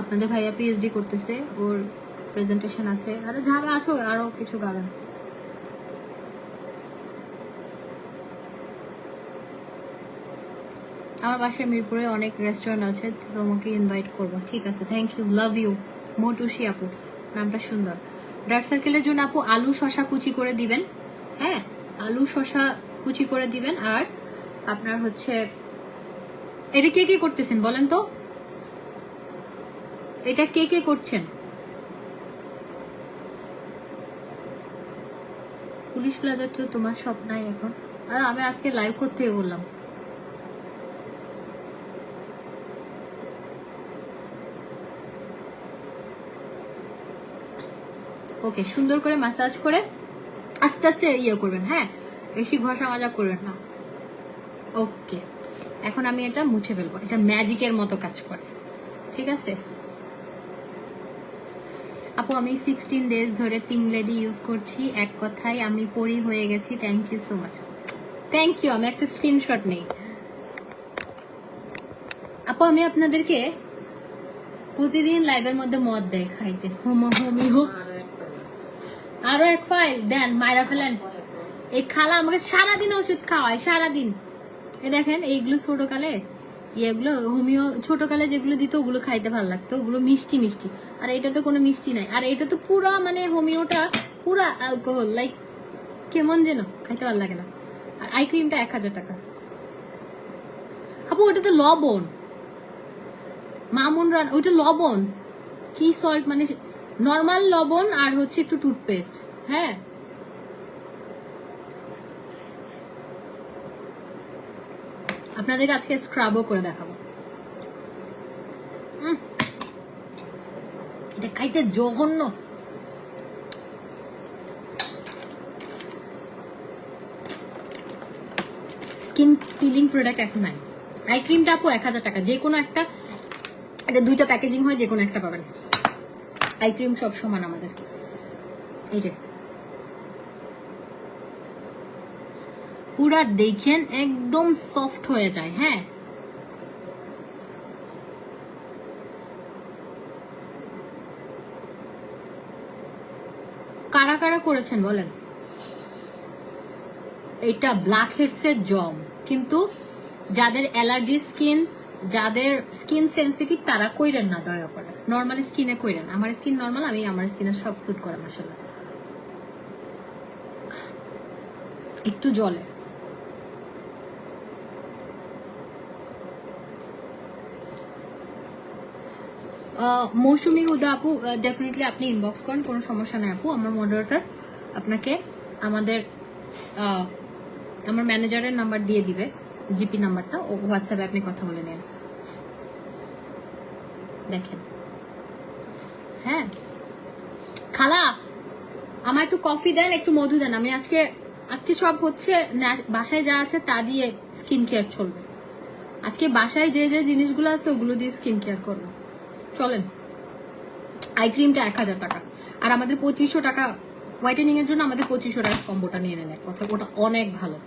আপনাদের ভাইয়া পিএইচডি করতেছে, ওর প্রেজেন্টেশন আছে, আরো যারা আছো আরো কিছু কারণ। আমার বাসায় মিরপুরে অনেক রেস্টুরেন্ট আছে, তোমাকে ইনভাইট করবো। ঠিক আছে, থ্যাংক ইউ, লাভ ইউ। মোটুসি আপু, নামটা সুন্দর। ডার্ক সার্কেলের জন্য আপু আলু শশা কুচি করে দিবেন, হ্যাঁ আলু শশা কুচি করে দিবেন। আর আপনার হচ্ছে এটা কে কে করতেছেন বলেন তো, এটা কে কে করছেন? পুলিশ প্লাজা তো তোমার সব নাই এখন। আমি আজকে লাইভ করতে বললাম। ওকে, সুন্দর করে ম্যাসাজ করে আস্তে আস্তে ইয়ে করবেন, হ্যাঁ বেশি ঘষা মাজা করবেন না। ওকে, এখন আমি এটা মুছে ফেলবো, এটা ম্যাজিকের মতো কাজ করে। ঠিক আছে আপু, আমি 16 ডেজ ধরে পিঙ্ক লেডি ইউজ করছি, এক কথায় আমি পরি হয়ে গেছি। Thank you so much, thank you. আমি একটা স্ক্রিনশট নেই আপু। আমি আপনাদেরকে প্রতিদিন লাইভের মধ্যে মদ দেয় খাইতে, হোমিও আরো এক ফাইল দেন, মাইরা ফেলেন। এই খালা আমাকে সারাদিন ওষুধ খাওয়ায়, সারাদিন। এ দেখেন এইগুলো ছোটকালে, এগুলো হোমিও ছোটকালে যেগুলো দিত ওগুলো খাইতে ভালো লাগতো, ওগুলো মিষ্টি মিষ্টি। আর এটা তো কোনো মিষ্টি নাই, আর এটা তো পুরা মানে হোমিওটা পুরা অ্যালকোহল, লাইক কেমন যেন খাইতে ভালো লাগে না। আর আই ক্রিমটা 1000 টাকা আপু। ওটা তো লবণ, মামুন রান, ওইটা লবণ কি সল্ট, মানে নর্মাল লবণ আর হচ্ছে একটু টুথপেস্ট। হ্যাঁ আপনাদের আজকে স্ক্রাবও করে দেখাবো। এটা খাইতে জঘন্য। স্কিন পিলিং প্রোডাক্ট এখন নাই। আই ক্রিমটা আপু 1000 টাকা, যে কোনো একটা, এটা দুইটা প্যাকেজিং হয়, যে কোনো একটা পাবেন। আই ক্রিম সব সমান আমাদের। এই যে পুরা দেখেন একদম সফট হয়ে যায়। হ্যাঁ কারা কারা করেছেন বলেন? এটা ব্ল্যাক হেডস এর জম, কিন্তু যাদের অ্যালার্জি স্কিন, যাদের স্কিন সেন্সিটিভ তারা কইরেন না দয়া করে, নর্মাল স্কিনে কইরেন। আমার স্কিন নর্মাল, আমি আমার স্কিনে সব স্যুট করে মাশাআল্লাহ। একটু জলে মৌসুমী হুদা আপু, ডেফিনেটলি আপনি ইনবক্স করেন, কোনো সমস্যা নেই আপু। আমার মডারেটর আপনাকে আমাদের আমার ম্যানেজারের নাম্বার দিয়ে দিবে, জিপি নাম্বারটা, ও হোয়াটসঅ্যাপে আপনি কথা বলে নেন। দেখেন হ্যাঁ খালা, আমার একটু কফি দেন, একটু মধু দেন। আমি আজকে সব হচ্ছে বাসায় যা আছে তা দিয়ে স্কিন কেয়ার চলবে। আজকে বাসায় যে যে জিনিসগুলো আছে ওগুলো দিয়ে স্কিন কেয়ার করবো। চলেন। আই ক্রিমটা 1000 টাকা, আর আমাদের 2500 টাকা হোয়াইটেনিং এর জন্য আমাদের 2500 টাকা কম্বোটা নিয়ে নেন। এক কথা, ওটা অনেক ভালো,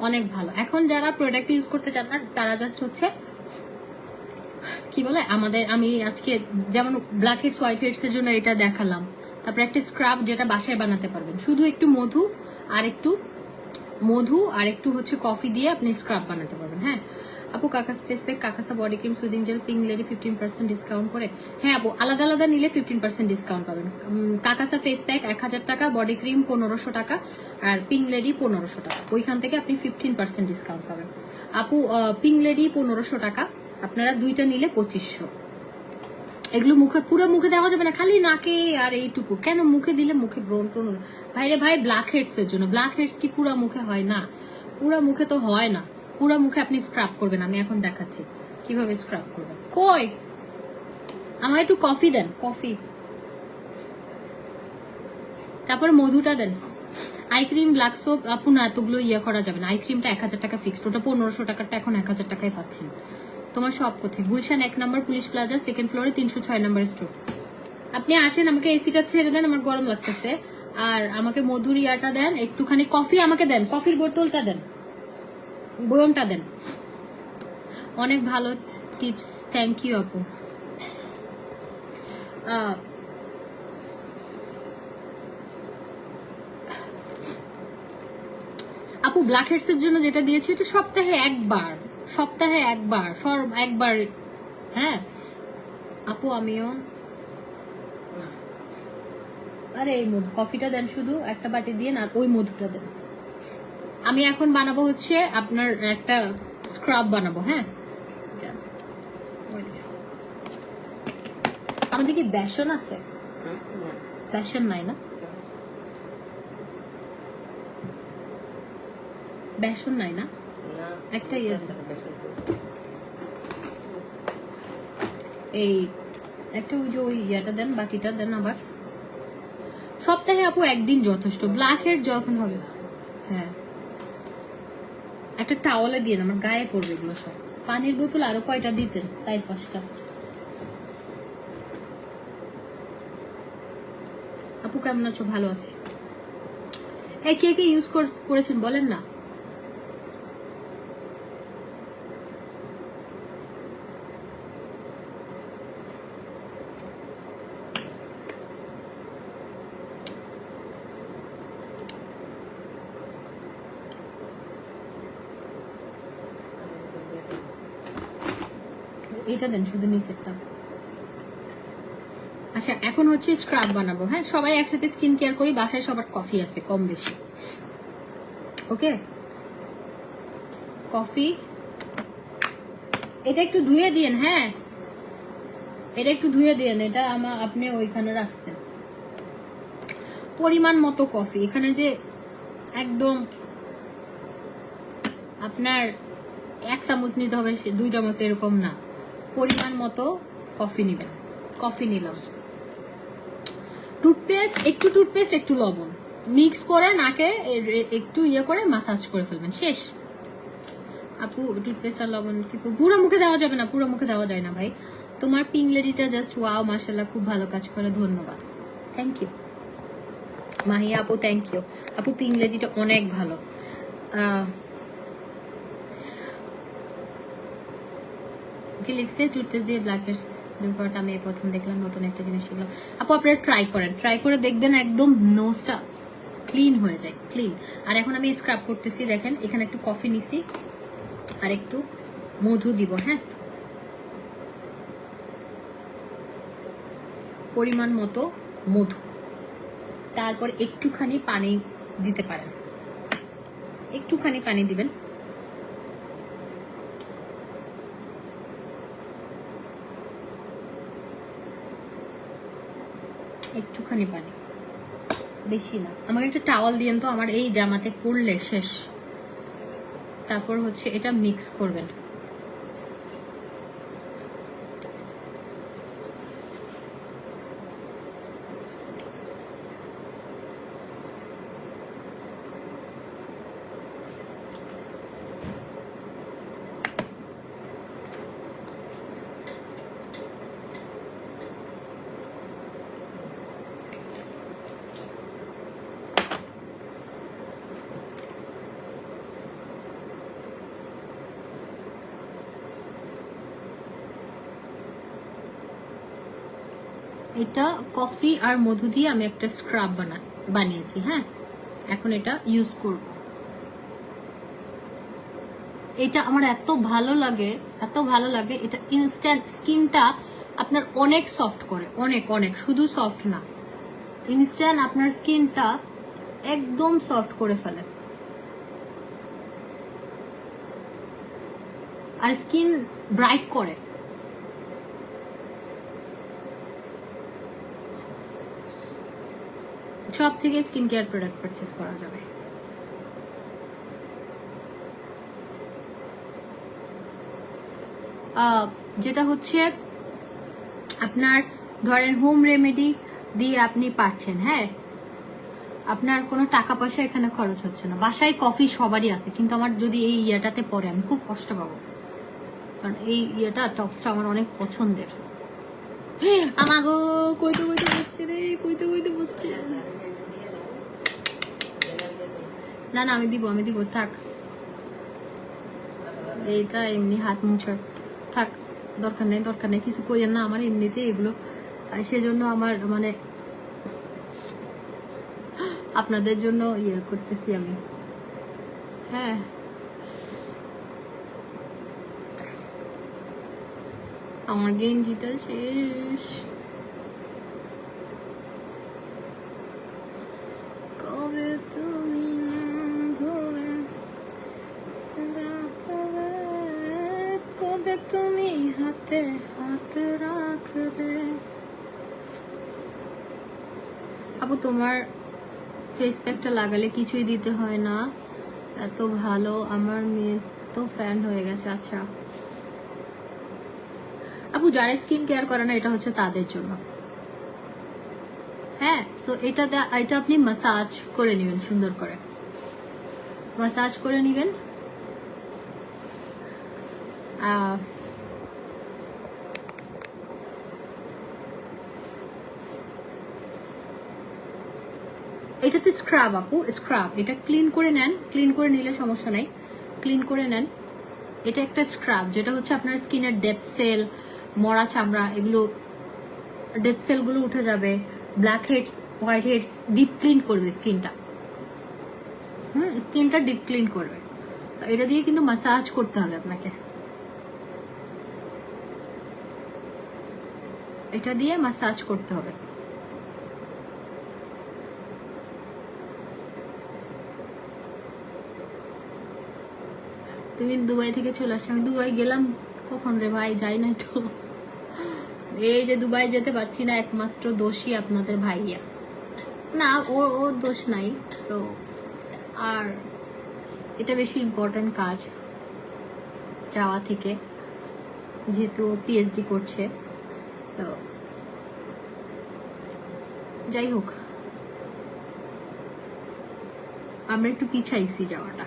অনেক ভালো। এখন যারা প্রোডাক্ট ইউজ করতে চান না তারা জাস্ট হচ্ছে কি বলে আমাদের, আমি আজকে যেমন ব্ল্যাক হেডস হোয়াইট হেডস এর জন্য এটা দেখালাম। তারপরে একটা স্ক্রাব যেটা বাসায় বানাতে পারবেন, শুধু একটু মধু আর একটু হচ্ছে কফি দিয়ে আপনি স্ক্রাব বানাতে পারবেন। হ্যাঁ আপু, কাকাসা ফেস প্যাক, কাকাসা body cream, soothing gel, pink lady 15% discount করে। হ্যাঁ আপু, আলাদা আলাদা নিলে 15% ডিসকাউন্ট পাবেন। কাকাসা ফেস প্যাক 1000 টাকা, বডি ক্রিম 1500 টাকা, আর পিঙ্ক লেডি 1500 টাকা। ওইখান থেকে আপনি 15% ডিসকাউন্ট পাবেন আপু। পিঙ্ক লেডি 1500 টাকা, আপনারা দুইটা নিলে 2500। এগুলো মুখে, পুরো মুখে দেওয়া যাবে না, খালি নাকে আর এইটুকু। কেন মুখে দিলে মুখে ব্রণ ট্রণ, ভাইরে ভাই ব্ল্যাক হেডস এর জন্য। ব্ল্যাক হেডস কি পুরো মুখে হয় না? পুরো মুখে তো হয় না, পুরো মুখে আপনি স্ক্রাব করবেন, আমি এখন দেখাচ্ছি কিভাবে স্ক্রাব করবেন। কই আমার একটু কফি দেন, কফি, তারপর মধুটা দেন। আই ক্রিম, ব্ল্যাক সোপ আপু না এতগুলো ইয়ে করা যাবে না। আই ক্রিমটা 1000 টাকা ফিক্সড, ওটা 1500 টাকারটা এখন 1000 টাকায় পাচ্ছেন। তোমার সব কোথায়? Gulshan 1 number police plaza, 2nd ফ্লোরে 306 নম্বর স্টোর। আপনি আসেন, আমাকে এসিটা ছেড়ে দেন, আমার গরম লাগতেছে। আর আমাকে মধুর ইয়াটা দেন, একটুখানি কফি আমাকে দেন, কফির বোতলটা দেন, বয়মটা দেন। অনেক ভালো টিপস, থ্যাংক ইউ আপু। আপু ব্ল্যাক হেডস এর জন্য যেটা দিয়েছি এটা সপ্তাহে একবার, সপ্তাহে একবার, একবার। হ্যাঁ আপু আমিও। আরে এই মধু, কফিটা দেন শুধু একটা বাটি দিয়ে, না ওই মধুটা দেন। আমি এখন বানাবো হচ্ছে আপনার একটা স্ক্রাব বানাবো। হ্যাঁ আমাদের কি বেসন আছে? বেসন নাই না, বেসন নাই না, একটা ইয়ে এই একটা ওই যে ওই ইয়েটা দেন, বাটিটা দেন আবার। সপ্তাহে আপু একদিন যথেষ্ট, ব্ল্যাক হেড যখন হবে। হ্যাঁ একটা টাওয়ালে দিয়ে আমার গায়ে পড়বে এগুলো সব। পানির বোতল আরো কয়টা দিতেন, তাই 5টা। আপু কেমন আছো? ভালো আছি। এই কে কে ইউজ করেছেন বলেন না। এটা দেন শুধু নিচেরটা। আচ্ছা এখন হচ্ছে স্ক্রাব বানাবো। হ্যাঁ সবাই একসাথে স্কিন কেয়ার করি, বাসায় সবার কফি আছে কম বেশি। ওকে কফি, এটা একটু ধুয়ে দিয়েন। হ্যাঁ এটা একটু ধুয়ে দিয়েন, এটা আপনি ওইখানে রাখছেন। পরিমাণ মতো কফি, এখানে যে একদম আপনার 1 চামচ নিতে হবে 2 চামচ এরকম না, পরিমাণ মতো কফি নেবেন। কফি নিলাম, টুথপেস্ট একটু লবণ মিক্স করে নাকে একটু ইয়ে করে মাসাজ করে ফেলবেন, শেষ। আপু টুথপেস্ট আর লবণ কি পুরো মুখে দেওয়া যাবে না? পুরো মুখে দেওয়া যায় না ভাই। তোমার পিঙ্ক লেডিটা জাস্ট ওয়াও, মাশাআল্লাহ খুব ভালো কাজ করে, ধন্যবাদ, থ্যাংক ইউ মাহিয়া আপু, থ্যাংক ইউ আপু। পিঙ্ক লেডিটা অনেক ভালো। কি লিখছে? টুথপেস্ট দিয়ে ব্ল্যাক হেডস দূর করাটা আমি প্রথম দেখলাম, নতুন একটা জিনিস শিখলাম। আপু আপনারা ট্রাই করেন, ট্রাই করে দেখবেন একদম নোজটা ক্লিন হয়ে যায়, ক্লিন। আর এখন আমি স্ক্রাব করতেছি, দেখেন এখানে একটু কফি নিছি আর একটু মধু দিব। হ্যাঁ পরিমাণ মতো মধু, তারপর একটুখানি পানি দিতে পারেন, একটুখানি পানি দিবেন। একটুখানি পানি, বেশি না। আমাকে একটা টাওয়াল দিয়েন তো, আমার এই জামাতে পড়লে শেষ। তারপর হচ্ছে এটা মিক্স করবেন। এটা কফি আর মধু দিয়ে আমি একটা স্ক্রাব বানিয়েছি। হ্যাঁ এখন এটা ইউজ করব। এটা আমার এত ভালো লাগে, এত ভালো লাগে। এটা ইনস্ট্যান্ট স্কিনটা আপনার অনেক সফট করে, অনেক অনেক, শুধু সফট না, ইনস্ট্যান্ট আপনার স্কিনটা একদম সফট করে ফেলে। আর স্কিন ব্রাইট করে। সব থেকে স্কিন কেয়ার প্রোডাক্ট পারচেস করা যাবে। যেটা হচ্ছে আপনার ধরেন হোম রেমেডি দিয়ে আপনি পারছেন, হ্যাঁ, আপনার কোনো টাকা পয়সা এখানে খরচ হচ্ছে না। বাসায় কফি সবারই আছে, কিন্তু আমার যদি এই ইয়েটাতে পড়ে আমি খুব কষ্ট পাবো, কারণ এই ইয়েটা টপসটা আমার অনেক পছন্দের। আমাগো কইতে কইতে বলছে রে, কইতে কইতে বলছে। না না আমি দিব থাক, এইটা এমনি হাত মুছার থাক, দরকার নেই কিছু কইয়েন না, আমার এমনিতে এগুলো, সেজন্য আমার মানে আপনাদের জন্য ইয়ে করতেছি আমি। হ্যাঁ আমার গেঞ্জিটা শেষ, কবে তুমি ধরে রাখবে, কবে তুমি হাতে হাত রাখবে। আপু তোমার ফেস প্যাকটা লাগালে কিছুই দিতে হয় না, এত ভালো, আমার মেয়ে তো ফ্যান হয়ে গেছে। আচ্ছা আপু যারা স্কিন কেয়ার করে না এটা হচ্ছে তাদের জন্য, হ্যাঁ। সো এটা আপনি মাসাজ করে নেবেন, সুন্দর করে মাসাজ করে নেবেন। এটা তো স্ক্রাব আপু, স্ক্রাব, এটা ক্লিন করে নেন, ক্লিন করে নিলে সমস্যা নাই, ক্লিন করে নেন। এটা একটা স্ক্রাব যেটা হচ্ছে আপনার স্কিনের ডেড সেল, মরা চামড়া, এগুলো ডেড সেলগুলো উঠে যাবে, blackheads, whiteheads deep clean করবে স্কিনটা, স্কিনটা ডিপ ক্লিন করবে। এটা দিয়ে কিন্তু মাসাজ করতে হবে আপনাকে, এটা দিয়ে মাসাজ করতে হবে। তুমি দুবাই থেকে চলে আসছো, আমি দুবাই গেলাম কখন রে ভাই, যাই নাই তো। এই যে দুবাই যেতে পারছি না একমাত্র দোষী আপনাদের ভাইয়া, না ওর দোষ নাই। সো আর এটা বেশি ইম্পর্টেন্ট কাজ যাওয়া থেকে, যেহেতু পিএইচডি করছে। সো যাই হোক আমরা একটু পিছাইছি যাওয়াটা।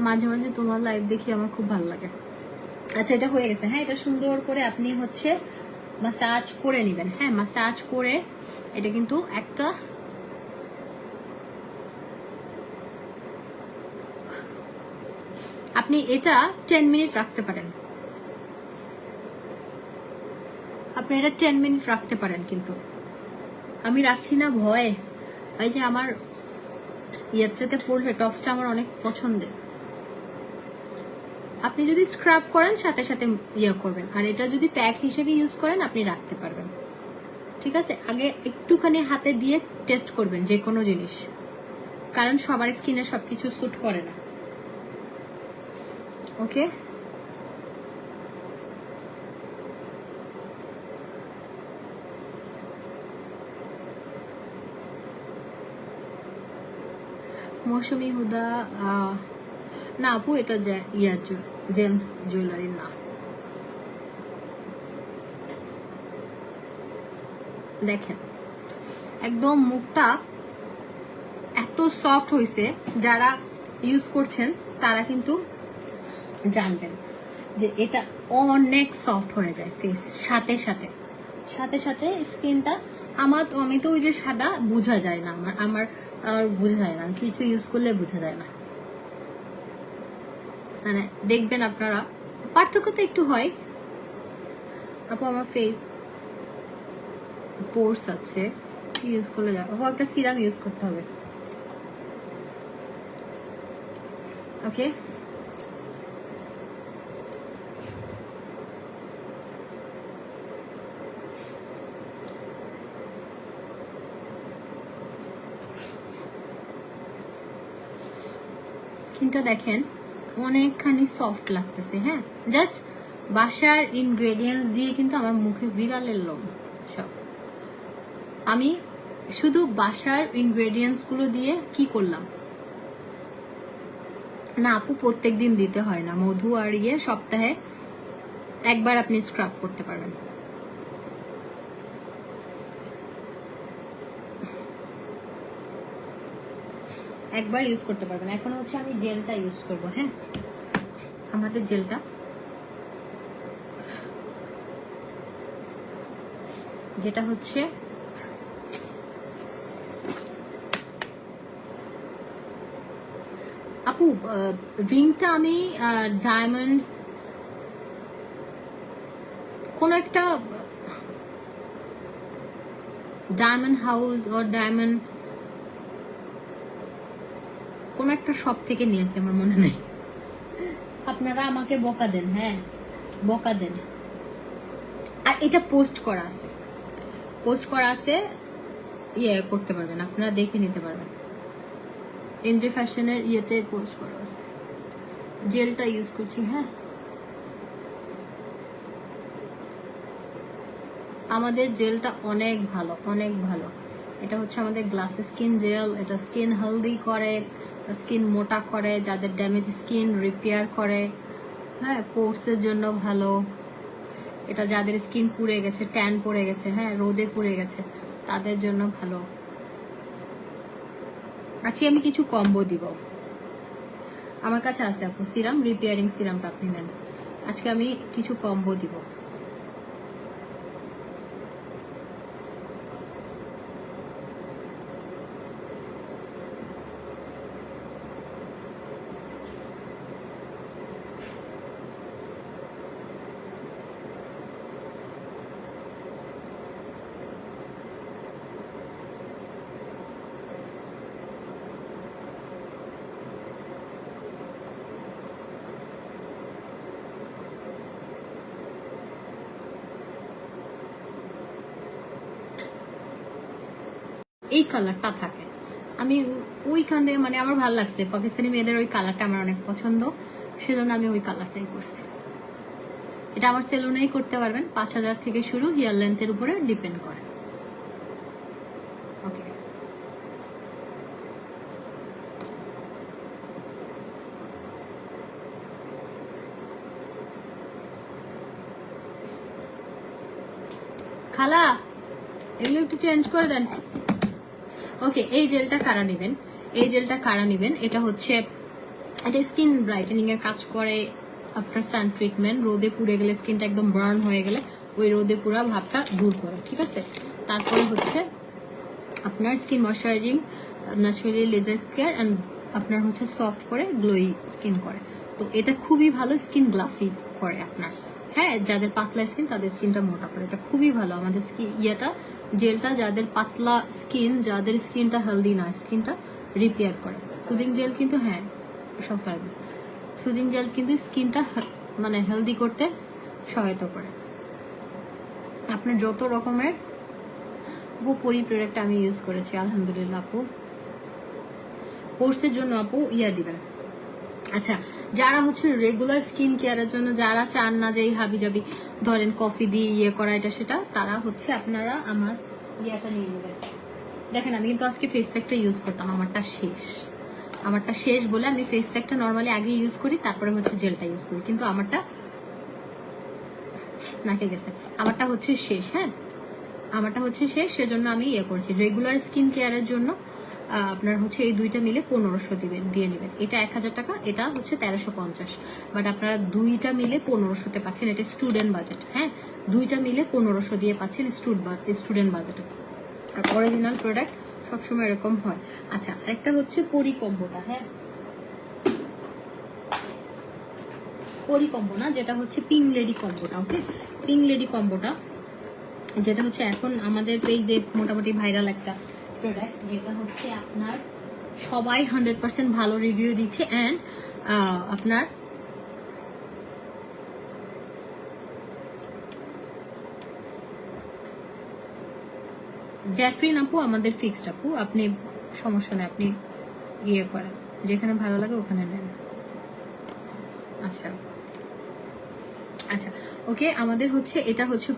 মাঝে মাঝে তোমার লাইভ দেখি, আমার খুব ভালো লাগে। আচ্ছা এটা হয়ে গেছে, হ্যাঁ এটা সুন্দর করে আপনি হচ্ছে মাসাজ করে নেবেন, হ্যাঁ মাসাজ করে। এটা কিন্তু একটা আপনি এটা 10 মিনিট রাখতে পারেন, আপনি এটা 10 মিনিট রাখতে পারেন, কিন্তু আমি রাখছি না ভয়ে, এই যে আমার ইয়াত্রাতে পড়লে টপসটা আমার অনেক পছন্দের। আপনি যদি স্ক্রাব করেন সাথে সাথে ইয়ে করবেন, আর এটা যদি প্যাক হিসেবে ইউজ করেন আপনি রাখতে পারবেন, ঠিক আছে। আগে একটুখানি হাতে দিয়ে টেস্ট করবেন যে কোনো জিনিস, কারণ সবার স্কিনে সবকিছু স্যুট করে না, ওকে। মৌসুমী হুদা না আপু, এটা জেমস জুয়েলারি না। দেখেন একদম মুখটা এত সফট হয়েছে, যারা ইউজ করছেন তারা কিন্তু জানবেন যে এটা অনেক সফট হয়ে যায় ফেস, সাথে সাথে সাথে সাথে স্কিনটা। আমি তো ওই যে সাদা বোঝা যায় না, আমার বোঝা যায় না, কিছু ইউজ করলে বোঝা যায় না, মানে দেখবেন আপনারা পার্থক্য তো একটু হয়। আপু আমার ফেস পোর্স আছে, ইউজ করলে যাবে, একটা সিরাম ইউজ করতে হবে, ওকে। স্কিনটা দেখেন অনেকখানি সফট লাগতেছে, হ্যাঁ জাস্ট বাসার ইনগ্রেডিয়েন্টস দিয়ে কিন্তু আমার মুখে বিড়ালের লোম সব। আমি শুধু বাসার ইনগ্রেডিয়েন্টস গুলো দিয়ে কি করলাম না আপু, প্রত্যেকদিন দিতে হয় না মধু, আর সপ্তাহে একবার আপনি স্ক্রাব করতে পারবেন। একবার ইউজ করতে পারবেন। এখন হচ্ছে আমি জেলটা ইউজ করব। হ্যাঁ, আমাদের জেলটা যেটা হচ্ছে আপু, রিংটা আমি ডায়মন্ড কোন একটা ডায়মন্ড হাউস আর ডায়মন্ড কোন একটা শপ থেকে নিয়েছি, আমার মনে নেই। আপনারা আমাকে বকা দেন, হ্যাঁ বকা দেন। আর এটা পোস্ট করা আছে, করতে পারবেন, আপনারা দেখে নিতে পারবেন। এমজে ফ্যাশনের ইয়েতে পোস্ট করা আছে। জেলটা ইউজ করছি। হ্যাঁ, আমাদের জেলটা অনেক ভালো, অনেক ভালো। এটা হচ্ছে আমাদের গ্লাস স্কিন জেল। এটা স্কিন হেলদি করে, স্কিন মোটা করে, যাদের ড্যামেজ স্কিন রিপেয়ার করে। হ্যাঁ, পোর্সের জন্য ভালো। এটা যাদের স্কিন পুড়ে গেছে, ট্যান পড়ে গেছে, হ্যাঁ রোদে পুড়ে গেছে, তাদের জন্য ভালো। আজকে আমি কিছু কম্বো দিব, আমার কাছে আছে আপু সিরাম, রিপেয়ারিং সিরামটা আপনি নেন। আজকে আমি কিছু কম্বো দিব। এই কালারটা থাকে, আমি ওইখান থেকে মানে আমার ভালো লাগছে, পাকিস্তানি মেয়েদের ওই কালারটা আমার অনেক পছন্দ, সেজন্য আমি ওই কালারটাই করছি। এটা আমার সেলুনেই করতে পারবেন, 5000 থেকে শুরু, হেয়ার লেন্থের উপরে ডিপেন্ড করে। ওকে, খালা এগুলো একটু চেঞ্জ করে দেন। ওকে, এই জেলটা কারা নেবেন, এটা হচ্ছে, এটা স্কিন ব্রাইটেনিং এর কাজ করে। আফটার সান ট্রিটমেন্ট, রোদে পুড়ে গেলে, স্কিনটা একদম বার্ন হয়ে গেলে ওই রোদে পুরা ভাবটা দূর করে, ঠিক আছে। তারপরে হচ্ছে আপনার skin moisturising, naturally laser care, and আপনার হচ্ছে সফট করে গ্লোই স্কিন করে। তো এটা খুবই ভালো, স্কিন গ্লাসি করে আপনার। হ্যাঁ, যাদের পাতলা স্কিন তাদের স্কিনটা মোটা করে, এটা খুবই ভালো। আমাদের স্কিন জেলটা যাদের পাতলা স্কিন, যাদের স্কিনটা হেলদি না, স্কিনটা রিপেয়ার করে। সুদিং জেল কিন্তু, হ্যাঁ সব পারবে, সুদিং জেল কিন্তু স্কিনটা মানে হেলদি করতে সহায়তা করে। আপনার যত রকমের পরি প্রোডাক্ট আমি ইউজ করেছি, আলহামদুলিল্লাহ আপু। কোর্সের জন্য আপু দিবেন। আচ্ছা, যারা হচ্ছে রেগুলার স্কিন কেয়ারের জন্য, যারা চান না যে এই হাবিজাবি ধরেন কফি দিয়ে করা এটা সেটা, তারা হচ্ছে আপনারা আমার ইয়াটা নিয়ে নেবেন। দেখেন, আমি কিন্তু আজকে ফেস প্যাকটা ইউজ করতাম, আমারটা শেষ বলে আমি ফেস প্যাকটা নর্মালি আগে ইউজ করি, তারপরে হচ্ছে জেলটা ইউজ করি, কিন্তু আমারটা নাকে গেছে, আমারটা হচ্ছে শেষ। হ্যাঁ, আমারটা হচ্ছে শেষ, সেজন্য আমি করছি। রেগুলার স্কিন কেয়ারের জন্য আপনার হচ্ছে এই দুইটা মিলে 1500 দিয়ে নেবেন। এটা 1000 টাকা, এটা হচ্ছে 1350, বাট আপনারা দুইটা মিলে 1500-তে পাচ্ছেন। এটা স্টুডেন্ট বাজেট। হ্যাঁ, দুইটা মিলে 1500 দিয়ে পাচ্ছেন স্টুডেন্ট বাজেটে। আর অরিজিনাল প্রোডাক্ট সবসময় এরকম হয়। আচ্ছা, আরেকটা হচ্ছে পরি কম্বোটা। হ্যাঁ, পরি কম্বো না, যেটা হচ্ছে পিঙ্ক লেডি কম্বোটা। ওকে, পিঙ্ক লেডি কম্বোটা যেটা হচ্ছে এখন আমাদের পেজে মোটামুটি ভাইরাল একটা প্রোডাক্ট, যেটা হচ্ছে আপনার সবাই 100% ভালো রিভিউ দিচ্ছে। অ্যান্ড আপনার জ্যাফরিন আপু আমাদের ফিক্সড আপু, আপনি সমস্যা নেই, আপনি করেন, যেখানে ভালো লাগে ওখানে নেন। আচ্ছা, আচ্ছা ওকে, আমাদের হচ্ছে এটা হচ্ছে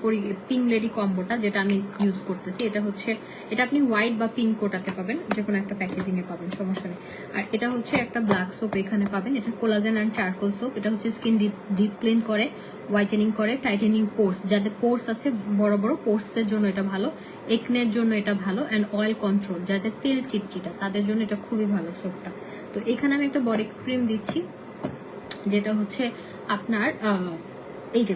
পিঙ্ক লেডি কম্বোটা যেটা আমি ইউজ করতেছি। এটা হচ্ছে, এটা আপনি হোয়াইট বা পিঙ্ক কোটাতে পাবেন, যে কোনো একটা প্যাকেজিং এ পাবেন, সমস্যা নেই। আর এটা হচ্ছে একটা ব্ল্যাক সোপ এখানে পাবেন, এটা কোলাজেন অ্যান্ড চারকোল সোপ। এটা হচ্ছে স্কিন ডিপ ক্লিন করে, হোয়াইটেনিং করে, টাইটেনিং পোর্স, যাদের পোর্স আছে বড় বড় পোর্সের জন্য এটা ভালো, একনের জন্য এটা ভালো, অ্যান্ড অয়েল কন্ট্রোল, যাদের তেল চিটচিটা তাদের জন্য এটা খুবই ভালো সোপটা। তো এখানে আমি একটা বডি ক্রিম দিচ্ছি, যেটা হচ্ছে আপনার এই যে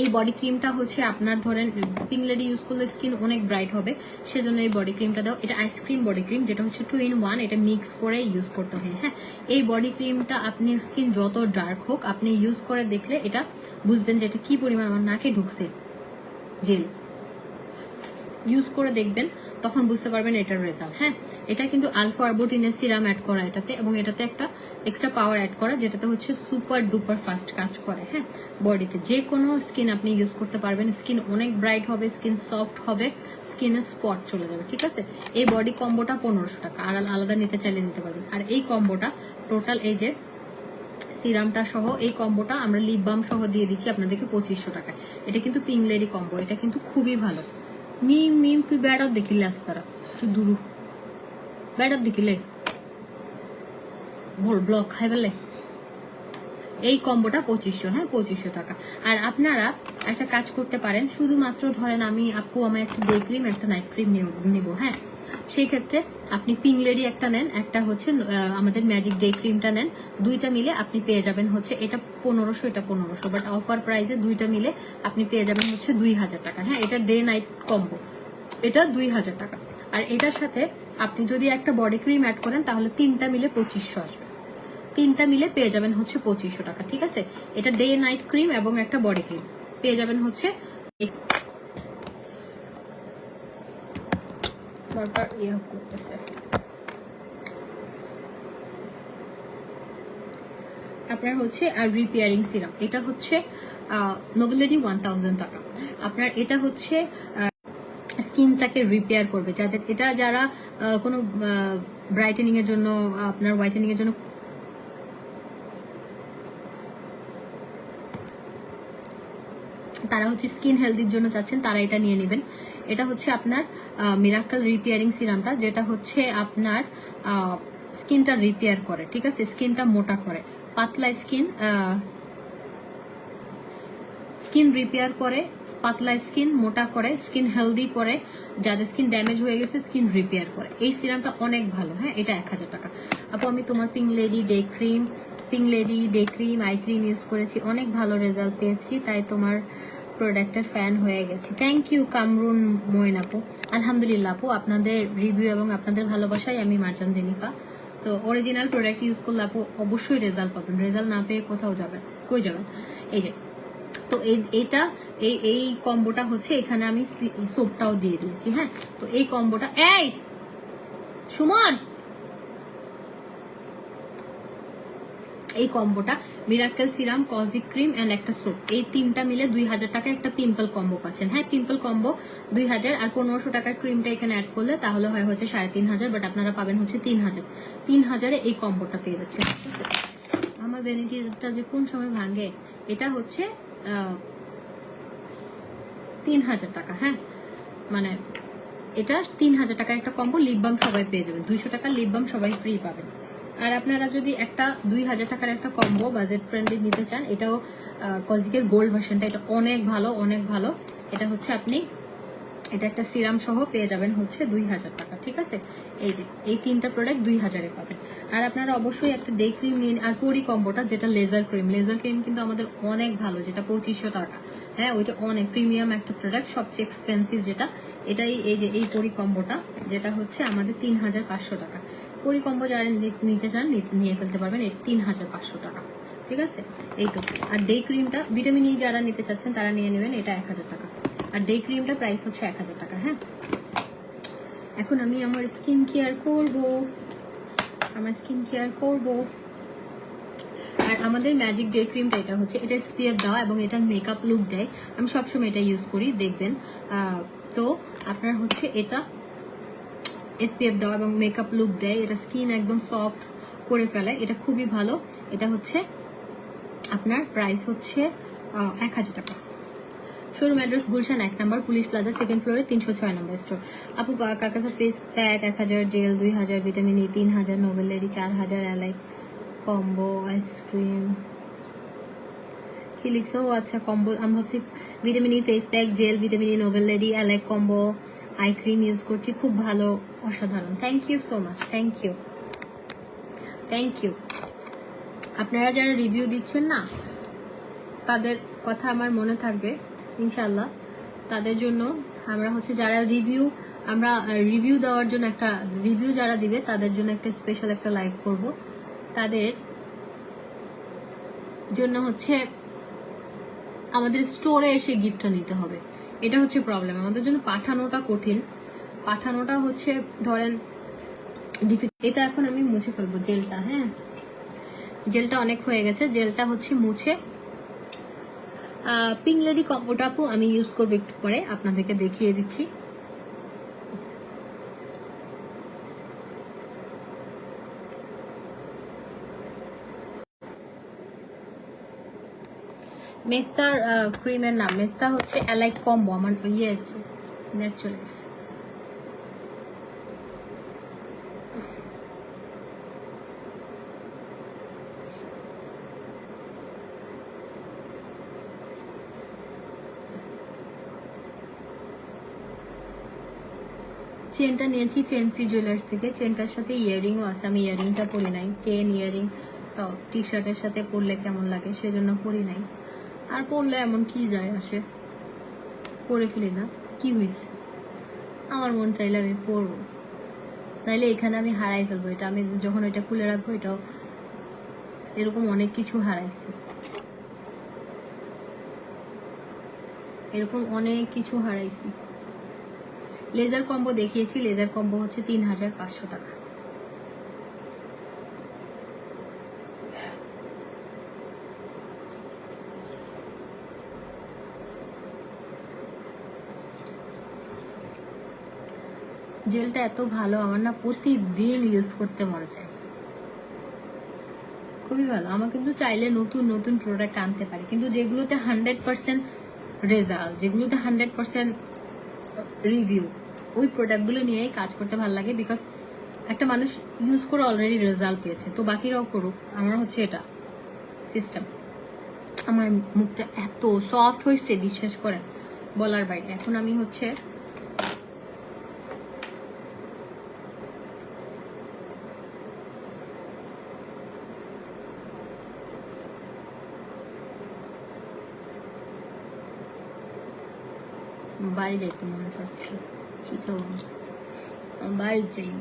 এই বডি ক্রিমটা হচ্ছে আপনার ধরেন পিঙ্ক লেডি ইউজ করলে স্কিন অনেক ব্রাইট হবে, সেজন্য এই বডি ক্রিমটা দাও। এটা আইসক্রিম বডি ক্রিম, যেটা হচ্ছে 2 in 1, এটা মিক্স করে ইউজ করতে হয়। হ্যাঁ, এই বডি ক্রিমটা আপনার স্কিন যত ডার্ক হোক আপনি ইউজ করে দেখলে এটা বুঝবেন যে এটা কি পরিমাণ আমার নাকে ঢুকছে জেল। ইউজ করে দেখবেন, তখন বুঝতে পারবেন এটার রেজাল্ট। হ্যাঁ, এটা কিন্তু আলফা আরবুটিনের সিরাম অ্যাড করা এটাতে, এবং এটাতে একটা এক্সট্রা পাওয়ার অ্যাড করা, যেটাতে হচ্ছে সুপার ডুপার ফাস্ট কাজ করে। হ্যাঁ, বডিতে যে কোনো স্কিন আপনি ইউজ করতে পারবেন, স্কিন অনেক ব্রাইট হবে, স্কিন সফট হবে, স্কিনের স্পট চলে যাবে। ঠিক আছে, এই বডি কম্বোটা 1500 টাকা, আর আলাদা নিতে চাইলে নিতে পারবেন। আর এই কম্বোটা টোটাল, এই যে সিরামটা সহ এই কম্বোটা আমরা লিপ বাম সহ দিয়ে দিচ্ছি আপনাদেরকে 2500 টাকায়। এটা কিন্তু পিঙ্ক লেডি কম্বো, এটা কিন্তু খুবই ভালো। মিম তুই বেড়ার দেখিলে আসছারা, তুই দূর বেড়ার দেখিলে ভোল ব্লক খাই ফেলে। এই কম্বোটা 2500, হ্যাঁ 2500 টাকা। আর আপনারা একটা কাজ করতে পারেন, শুধুমাত্র ধরেন আমি আমার একটা ডে ক্রিম একটা নাইট ক্রিম নিব। হ্যাঁ, সেই ক্ষেত্রে আপনি পিঙ্ক লেডি একটা নেন, একটা হচ্ছে আমাদের ম্যাজিক ডে ক্রিমটা নেন, দুইটা মিলে আপনি পেয়ে যাবেন হচ্ছে এটা 1500, এটা 1500, বাট অফার প্রাইসে দুইটা মিলে আপনি পেয়ে যাবেন হচ্ছে 2000 টাকা। হ্যাঁ, এটা ডে নাইট কম্বো, এটা 2000 টাকা। আর এটার সাথে আপনি যদি একটা বডি ক্রিম অ্যাড করেন তাহলে তিনটা মিলে 2500 আসবে, তিনটা মিলে পেয়ে যাবেন হচ্ছে 2500 টাকা। ঠিক আছে, এটা ডে নাইট ক্রিম এবং একটা বডি ক্রিম পেয়ে যাবেন হচ্ছে আপনার হচ্ছে। আর রিপেয়ারিং সিরাম, এটা হচ্ছে নোবেলেডি 1000 টাকা। আপনার এটা হচ্ছে স্কিনটাকে রিপেয়ার করবে, যাদের এটা যারা কোনো ব্রাইটেনিং এর জন্য, আপনার হোয়াইটেনিং এর জন্য, তারা হচ্ছে স্কিন হেলদির জন্য চাচ্ছেন, তারা এটা নিয়ে নেবেন। এটা হচ্ছে আপনার মিরাকল রিপেয়ারিং সিরামটা, যেটা হচ্ছে আপনার স্কিনটা রিপেয়ার করে। ঠিক আছে, স্কিনটা মোটা করে, পাতলা স্কিন রিপেয়ার করে, পাতলা স্কিন মোটা করে, স্কিন হেলদি করে, যাদের স্কিন ড্যামেজ হয়ে গেছে স্কিন রিপেয়ার করে। এই সিরামটা অনেক ভালো। হ্যাঁ, এটা 1000 টাকা। আপু আমি তোমার pink lady day cream I cream use করেছি, অনেক ভালো রেজাল্ট পেয়েছি, তাই তোমার প্রোডাক্টের ফ্যান হয়ে গেছি। থ্যাংক ইউ কামরুন মোয়েন আপু। আলহামদুলিল্লাহ আপু, আপনাদের রিভিউ এবং আপনাদের ভালোবাসায় আমি মার্জান জেনিফা। তো অরিজিনাল প্রোডাক্ট ইউজ করলে আপু অবশ্যই রেজাল্ট পাবেন, রেজাল্ট না পেয়ে কোথাও যাবেন, কই যাবেন। এই যে, তো এইটা এই কম্বোটা হচ্ছে, এখানে আমি সোপটাও দিয়ে দিয়েছি। হ্যাঁ, তো এই কম্বোটা, এই সুমন, এই কম্বোটা miracle serum, kojic cream and একটা সোপ, এই তিনটা মিলে 2000 টাকা একটা পিম্পল কম্বো পাচ্ছেন। হ্যাঁ, পিম্পল কম্বো 2000, আর 1500 টাকার ক্রিমটা এখানে অ্যাড করলে তাহলে হয় হচ্ছে 3500, বাট আপনারা পাবেন হচ্ছে 3000 এই কম্বোটা পেয়ে যাচ্ছেন। আমার ভ্যানিটিটা যে কোন সময় ভাঙে, এটা হচ্ছে 3000 টাকা। হ্যাঁ, মানে এটা 3000 টাকার একটা কম্বো। লিপ বাম সবাই পেয়ে যাবেন, 200 টাকার লিপ বাম সবাই ফ্রি পাবেন। আর আপনারা যদি একটা 2000 টাকার একটা কম্বো বাজেট ফ্রেন্ডলি নিতে চান, এটাও কজিকের গোল্ড ভার্সনটা, এটা অনেক ভালো, অনেক ভালো। এটা হচ্ছে আপনি এটা একটা সিরাম সহ পেয়ে যাবেন হচ্ছে 2000 টাকা। ঠিক আছে, এই যে এই তিনটা প্রোডাক্ট 2000-এ পাবেন। আর আপনারা অবশ্যই একটা ডে ক্রিম নিন, আর পরি কম্বোটা যেটা লেজার ক্রিম কিন্তু আমাদের অনেক ভালো, যেটা 2500 টাকা। হ্যাঁ, ওইটা অনেক প্রিমিয়াম একটা প্রোডাক্ট, সবচেয়ে এক্সপেন্সিভ যেটা, এটাই এই যে এই পরি কম্বোটা, যেটা হচ্ছে আমাদের 3500 টাকা। পরি কম্বো যারা নিতে চান নিয়ে ফেলতে পারবেন, এটা 3500 টাকা। ঠিক আছে, এই তো। আর ডে ক্রিমটা ভিটামিন ই যারা নিতে চাচ্ছেন তারা নিয়ে নেবেন, এটা 1000 টাকা। আর ডে ক্রিমটা প্রাইস হচ্ছে 1000 টাকা। হ্যাঁ, এখন আমি আমার স্কিন কেয়ার করব। আর আমাদের ম্যাজিক ডে ক্রিমটা এটা হচ্ছে, এটা SPF দেওয়া এবং এটা মেকআপ লুক দেয়, আমি সবসময় এটা ইউজ করি, দেখবেন। তো আপনার হচ্ছে এটা SPF দেওয়া এবং মেকআপ লুক দেয়, এটা স্কিন একদম সফট করে ফেলে, এটা খুবই ভালো। এটা হচ্ছে আপনার প্রাইস হচ্ছে 1000 টাকা। Showroom address Gulshan 1 number, police plaza, 2nd ফ্লোরে, 306 নম্বর স্টোর। আপু কাকাসা face pack 1000, gel 2000, vitamin E 3000, noble lady 4000, alike combo, ice cream কি লিখছো? আচ্ছা কম্বো, আমি ভাবছি vitamin E face pack, gel, vitamin E, noble lady, alike combo, eye cream use করছি, খুব ভালো, অসাধারণ। Thank you so much, thank you, thank you. আপনারা যারা রিভিউ দিচ্ছেন না, তাদের কথা আমার মনে থাকবে ইনশাল্লাহ। তাদের জন্য আমরা হচ্ছে যারা রিভিউ দেওয়ার জন্য একটা রিভিউ যারা দিবে তাদের জন্য একটা স্পেশাল একটা লাইভ করব। তাদের জন্য হচ্ছে আমাদের স্টোরে এসে গিফটটা নিতে হবে, এটা হচ্ছে প্রবলেম। আমাদের জন্য পাঠানোটা কঠিন, পাঠানোটা হচ্ছে ধরেন ডিফিকাল্ট। এটা এখন আমি মুছে ফেলবো জেলটা। হ্যাঁ, জেলটা অনেক হয়ে গেছে, জেলটা হচ্ছে মুছে পিঙ্ক লেডি কম্বোটাপু আমি ইউজ করবো একটু পরে, আপনাদেরকে দেখিয়ে দিচ্ছি। মেস্তার ক্রিমের নাম মেস্তা হচ্ছে অ্যালাইক কম্বো, আমার ইয়ে নেট চলে গেছে। চেনটা নিয়েছি ফ্যান্সি জুয়েলার্স থেকে, চেনটার সাথে ইয়াররিংও আছে, আমি ইয়াররিংটা পরি নাই। চেন ইয়াররিং টি শার্টের সাথে পরলে কেমন লাগে সেজন্য পরি নাই। আর পরলে এমন কি যায় আসে, পরে ফেলি না, কি হয়েছে, আমার মন চাইলে আমি পরবো, তাইলে এখানে আমি হারাই ফেলবো। এটা আমি যখন এটা খুলে রাখবো, এটাও এরকম অনেক কিছু হারাইছি, এরকম অনেক কিছু হারাইছি। লেজার কম্বো দেখিয়েছি, লেজার কম্বো হচ্ছে 3500 টাকা। জেলটা এত ভালো, আমার না প্রতিদিন ইউজ করতে মনে চায়, খুবই ভালো। আমার কিন্তু চাইলে নতুন নতুন প্রোডাক্ট আনতে পারি, কিন্তু যেগুলোতে 100% রেজাল্ট, যেগুলোতে 100% রিভিউ, ওই প্রোডাক্টগুলো নিয়েই কাজ করতে ভালো লাগে। বিকজ একটা মানুষ ইউজ করে অলরেডি রেজাল্ট পেয়েছে, তো বাকিরাও করুক, আমার হচ্ছে এটা সিস্টেম। আমার মুখটা এত সফট হয়েছে বিশ্বাস করেন, বলার বাইরে। এখন আমি হচ্ছে বাড়ি যাইতে মনে চাচ্ছে, বাড়ি যাই।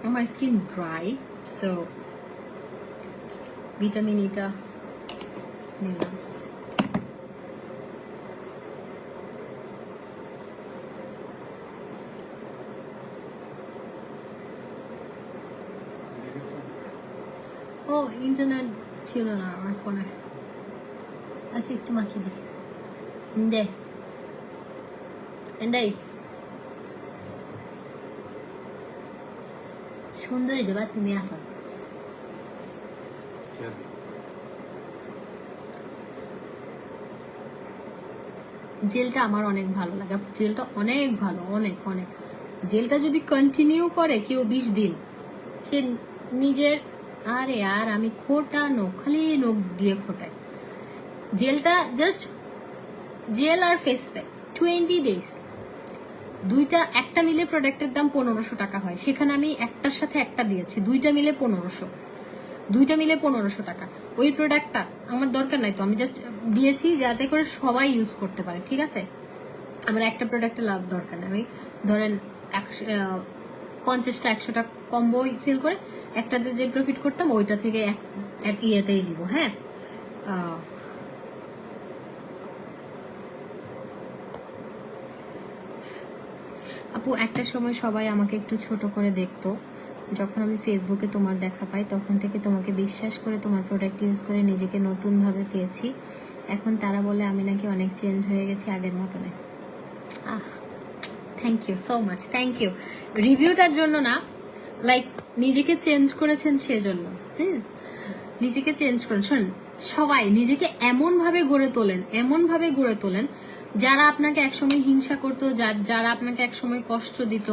আমার স্কিন ড্রাই, সো ভিটামিন ইটা নিলাম। ও ইন্টারনেট ছিল না আমার ফোনে, আচ্ছা একটু মাখিয়ে দিই দে এন্ডাই সুন্দরী দেবা তুমি এখন। জেলটা আমার অনেক ভালো লাগে, জেলটা অনেক ভালো, অনেক অনেক। জেলটা যদি কন্টিনিউ করে কেউ 20 দিন, সে নিজের, আরে আর আমি খোটানো, খালি নখ দিয়ে খোটাই। জেলটা জাস্ট জেল আর ফেস প্যাক 20 ডেজ, দুইটা একটা মিলে প্রোডাক্টের দাম 1500 টাকা হয়, সেখানে আমি একটার সাথে একটা দিয়েছি, দুইটা মিলে 1500, দুইটা মিলে 1500 টাকা। ওই প্রোডাক্টটা আমার দরকার নাই, তো আমি জাস্ট দিয়েছি যাতে করে সবাই ইউজ করতে পারে, ঠিক আছে। আমার একটা প্রোডাক্টের লাভ দরকার নেই, আমি ধরেন 50টা 100টা কম্বো সেল করে একটাতে যে প্রফিট করতাম ওইটা থেকে এক ইয়েতেই নিব। হ্যাঁ, আপু একটা সময় সবাই আমাকে একটু ছোট করে দেখতো, যখন আমি ফেসবুকে তোমার দেখা পাই তখন থেকে তোমাকে বিশ্বাস করে তোমার প্রোডাক্ট ইউজ করে নিজেকে নতুনভাবে পেয়েছি। এখন তারা বলে আমি নাকি অনেক চেঞ্জ হয়ে গেছি, আগের মতো নয়। Thank you so much, thank you. রিভিউটার জন্য না, লাইক নিজেকে চেঞ্জ করেছেন সেজন্য। নিজেকে চেঞ্জ করেন। শোনেন, সবাই নিজেকে এমন ভাবে গড়ে তোলেন, এমন ভাবে গড়ে তোলেন, যারা আপনাকে একসময় হিংসা করতো, যারা আপনাকে একসময় কষ্ট দিত,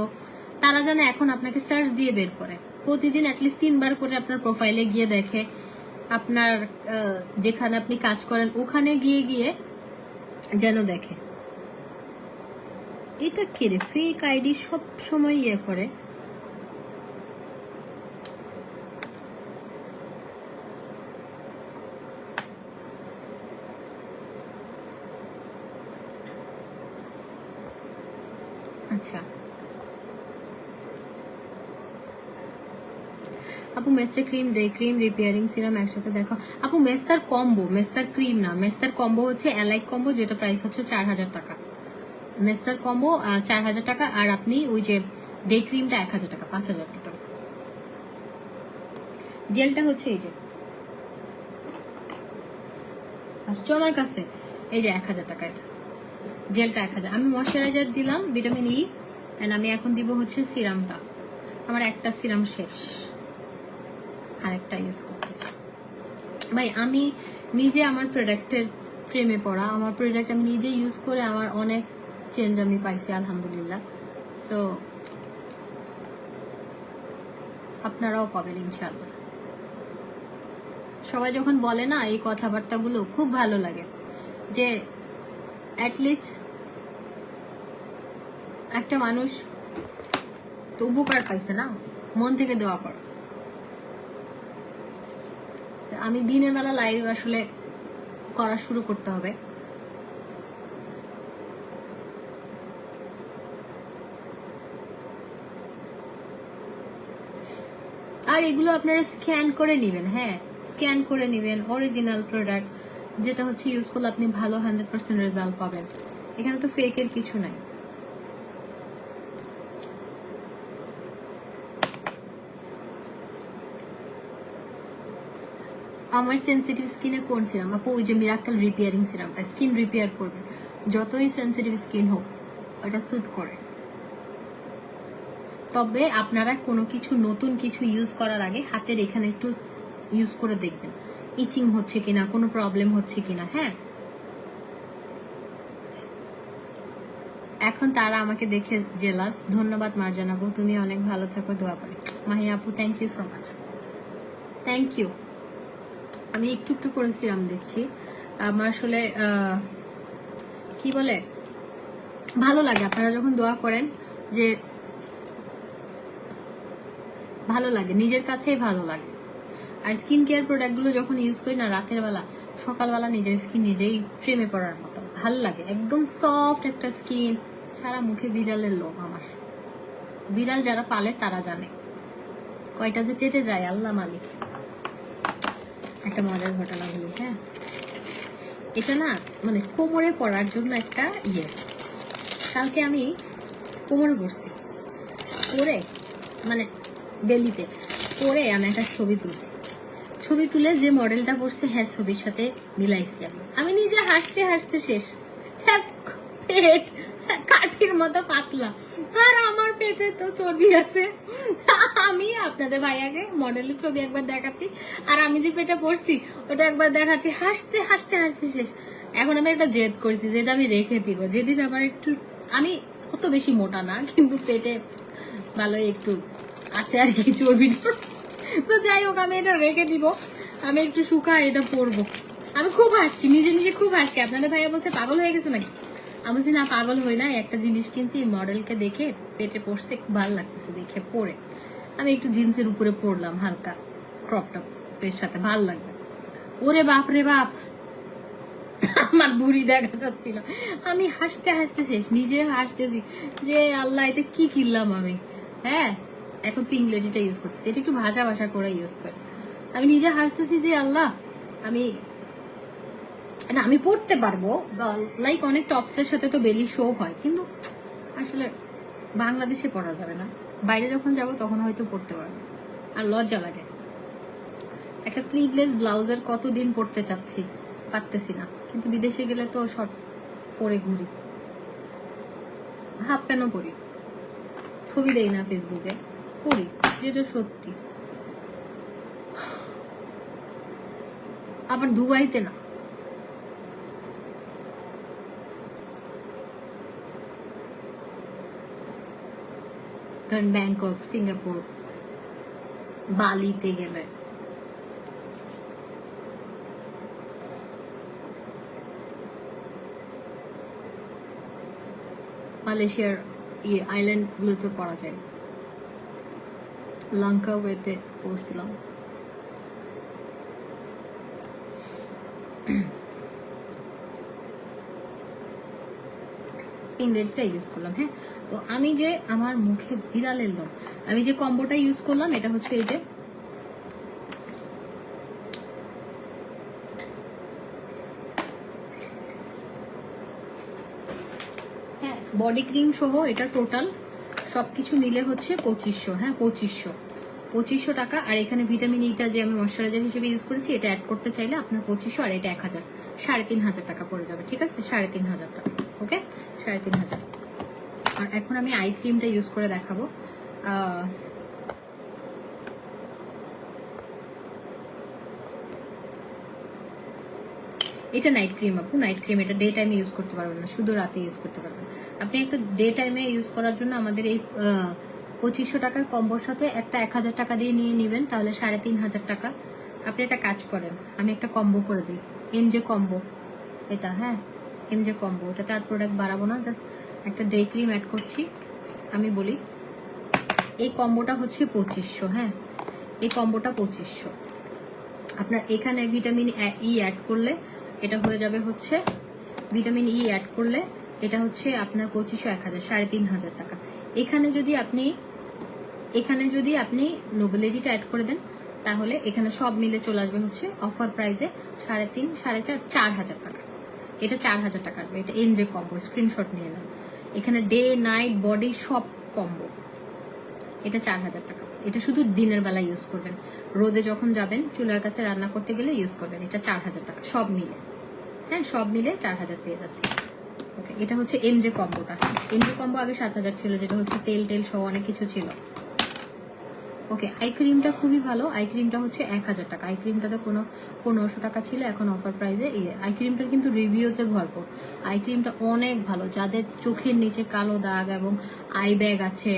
তারা যেন এখন আপনাকে সার্চ দিয়ে বের করে। প্রতিদিন অ্যাটলিস্ট 3 বার করে আপনার প্রোফাইলে গিয়ে দেখে, আপনার যেখানে আপনি কাজ করেন ওখানে গিয়ে গিয়ে যেন দেখে। এটা কি রে, ফেক আইডি সব সময় ইয়ে করে। আচ্ছা আপু, মেস্টার cream, day cream, repairing serum একসাথে দেখো। আপু মেস্টার কম্বো, মেস্টার ক্রিম না, মেস্টার কম্বো হচ্ছে অ্যালাইক কম্বো, যেটা প্রাইস হচ্ছে 4000 টাকা। মেস্টার কম্বো 4000 টাকা, আর আপনি ওই যে ডে ক্রিমটা 1000 টাকা, 5000 টোটাল। জেলটা হচ্ছে এই যে আসছো আমার কাছে, এই যে 1000 টাকা, এটা জেলটা 1000। আমি ময়শ্চারাইজার দিলাম ভিটামিন ই, এন্ড আমি এখন দিব হচ্ছে সিরামটা। আমার একটা সিরাম শেষ, আরেকটা ইউজ করতেছি। ভাই আমি নিজে আমার প্রোডাক্টের প্রেমে পড়া, আমার প্রোডাক্ট আমি নিজে ইউজ করে আমার অনেক চেঞ্জ আমি পাইছি আলহামদুলিল্লাহ। সো আপনারাও পাবেন ইনশাআল্লাহ। সবাই যখন বলে না এই কথাবার্তাগুলো, খুব ভালো লাগে যে অ্যাটলিস্ট একটা মানুষ তো উপকার পাইছে না, মন থেকে দোয়া কর। আমি দিনের বেলা লাইভ আসলে করা শুরু করতে হবে। আর এগুলো আপনারা স্ক্যান করে নেবেন, হ্যাঁ স্ক্যান করে নেবেন। অরিজিনাল প্রোডাক্ট যেটা হচ্ছে ইউজফুল, আপনি ভালো 100% রেজাল্ট পাবেন। এখানে তো ফেকের কিছু নাই। আমার সেনসিটিভ স্কিনে কোন সিরাম? আপু ওই যে মিরাকল রিপেয়ারিং সিরামটা স্কিন রিপেয়ার করবে, যতই সেনসিটিভ স্কিন হোক ওটা স্যুট করে। তবে আপনারা কোনো কিছু নতুন কিছু ইউজ করার আগে হাতের এখানে একটু ইউজ করে দেখবেন ইচিং হচ্ছে কিনা, কোনো প্রবলেম হচ্ছে কিনা। হ্যাঁ, এখন তারা আমাকে দেখে জেলাস। ধন্যবাদ মার্জান আপু, তুমি অনেক ভালো থাকো, দোয়া করি। মাহিয়া আপু thank you so much, thank you. আমি একটু একটু করে সিরাম দিচ্ছি। আমার আসলে কি বলে, ভালো লাগে আপনারা যখন দোয়া করেন, যে ভালো লাগে, নিজের কাছেই ভালো লাগে। আর স্কিন কেয়ার প্রোডাক্টগুলো যখন ইউজ করি না রাতের বেলা, সকালবেলা নিজের স্কিন নিজেই প্রেমে পড়ার মতো ভাল লাগে। একদম সফট একটা স্কিন। সারা মুখে বিড়ালের লোক আমার, বিড়াল যারা পালে তারা জানে কয়টা যে কেটে যায় আল্লাহ মালিক। একটা মজার ঘটনা বলি, হ্যাঁ এটা না মানে কোমরে পড়ার জন্য একটা ইয়ে, কালকে আমি কোমরে পড়ছি, পরে মানে বেলিতে পরে আমি একটা ছবি তুলছি। ছবি তুলে যে মডেলটা পড়ছে, হ্যাঁ ছবির সাথে মিলাইছি। আমি নিজে হাসতে হাসতে শেষ। পেট কাঠির মতো পাতলা, আর আমার পেটে তো চর্বি আছে। আমি আপনাদের ভাইয়াকে মডেলের ছবি একবার দেখাচ্ছি, আর আমি যে পেটে পড়ছি ওটা একবার দেখাচ্ছি, হাসতে হাসতে হাসতে শেষ। এখন আমি একটা জেদ করছি, যেটা আমি রেখে দিব যেদিন আমার একটু, আমি অত বেশি মোটা না কিন্তু পেটে ভালোই একটু আছে আর কি চর্বি। তো যাই হোক আমি এটা রেখে দিব, আমি একটু শুকা এটা পরবো। আমি খুব হাসছি, নিজে নিজে খুব হাসছি। আপনাদের ভাইয়া বলছে পাগল হয়ে গেছে নাকি? আমি বলছি না পাগল হই না, একটা জিনিস কিনছি মডেলকে দেখে পেটে পড়ছে, খুব ভালো লাগতেছে দেখে পরে আমি একটু জিন্সের উপরে পরলাম, হালকা ক্রপ টপের সাথে ভাল লাগবে। ওরে বাপ রে বাপ, আমার বুড়ি দেখা যাচ্ছিল। আমি হাসতে হাসতে শেষ, নিজে হাসতেছি যে আল্লাহ এটা কি কিনলাম আমি। হ্যাঁ এখন পিঙ্ক লেডিটা ইউজ করতেছি, এটা একটু ভাষা ভাষা করে ইউজ করে। আমি নিজে হাসতেছি যে আল্লাহ, আমি না আমি পড়তে পারবো, লাইক অনেক টপসের সাথে তো বেলি শো হয়, কিন্তু আসলে বাংলাদেশে পড়া যাবে না, বাইরে যখন যাব তখন হয়তো পড়তে পারবো। আর লজ্জা লাগে, একটা স্লিভলেস ব্লাউজের কতদিন পড়তে চাচ্ছি, পারতেছি না। কিন্তু বিদেশে গেলে তো শর্ট পরে ঘুরি, হাফ প্যান্টও পরি। ছবি দেই না ফেসবুকে, করি যেটা সত্যি। আবার দুবাইতে না, কারণ ব্যাংকক, সিঙ্গাপুর, বালিতে গেলে মালয়েশিয়ার আইল্যান্ড গুলোতে পড়া যায়। লঙ্কা ওয়েতে পড়ছিলাম। পিনলেটসটা ইউজ করলাম। হ্যাঁ, তো আমি যে আমার মুখে বিড়াল এলাম, আমি যে কম্বোটা ইউজ করলাম এটা হচ্ছে এই যে হ্যাঁ বডি ক্রিম সহ, এটা টোটাল সবকিছু মিলে হচ্ছে 2500। হ্যাঁ 2500 টাকা। আর এখানে ভিটামিন ইটা যে আমি ময়শ্চারাইজার হিসেবে ইউজ করেছি, এটা অ্যাড করতে চাইলে আপনার 2500, আর এটা 1000, 3500 টাকা পড়ে যাবে। ঠিক আছে, 3500 টাকা। ওকে, 3500। আর এখন আমি আই ক্রিমটা ইউজ করে দেখাবো। এটা নাইট ক্রিম আপু, নাইট ক্রিম। এটা ডে টাইমে ইউজ করতে পারবেন না, শুধু রাতে ইউজ করতে পারবেন। আপনি একটা ডে টাইমে ইউজ করার জন্য আমাদের এই 2500 টাকার কম্বোর সাথে একটা 1000 টাকা দিয়ে নিয়ে নেবেন, তাহলে 3500 টাকা। আপনি একটা কাজ করেন, আমি একটা কম্বো করে দিই, এমজে কম্বো এটা। হ্যাঁ এমজে কম্বো, এটা তার প্রোডাক্ট বাড়াবো না, জাস্ট একটা ডে ক্রিম অ্যাড করছি। আমি বলি এই কম্বোটা হচ্ছে 2500। হ্যাঁ এই কম্বোটা 2500। আপনার এখানে ভিটামিন ই অ্যাড করলে এটা হয়ে যাবে হচ্ছে, ভিটামিন ই অ্যাড করলে এটা হচ্ছে আপনার 2500, 1000, 3500 টাকা। এখানে যদি আপনি নোবেলিটিটা অ্যাড করে দেন, তাহলে এখানে সব মিলে চলে আসবে হচ্ছে অফার প্রাইসে 3,500, 4,500, 4,000 টাকা। এটা 4000 টাকা আসবে। এটা এমজে কম্বো, স্ক্রিনশট নিয়ে নেন। এখানে ডে নাইট বডি সব কম্বো, এটা 4000 টাকা। এটা শুধু দিনের বেলা ইউজ করবেন, রোদে যখন যাবেন চুলার কাছে রান্না করতে গেলে ইউজ করবেন। এটা 4000 টাকা সব মিলে। হ্যাঁ সব মিলে 4000 পেয়ে যাচ্ছে। ওকে, এটা হচ্ছে এমজে কম্বোটা। এমজে কম্বো আগে 7000 ছিল, যেটা হচ্ছে তেল সহ অনেক কিছু ছিল। ওকে, আই ক্রিমটা খুবই ভালো। আই ক্রিমটা হচ্ছে 1000 টাকা। আই ক্রিমটাতে 1500 টাকা ছিল, এখন অফার প্রাইসে। আই ক্রিমটার কিন্তু রিভিউতে ভরপুর। আই ক্রিমটা অনেক ভালো। যাদের চোখের নিচে কালো দাগ এবং আই ব্যাগ আছে,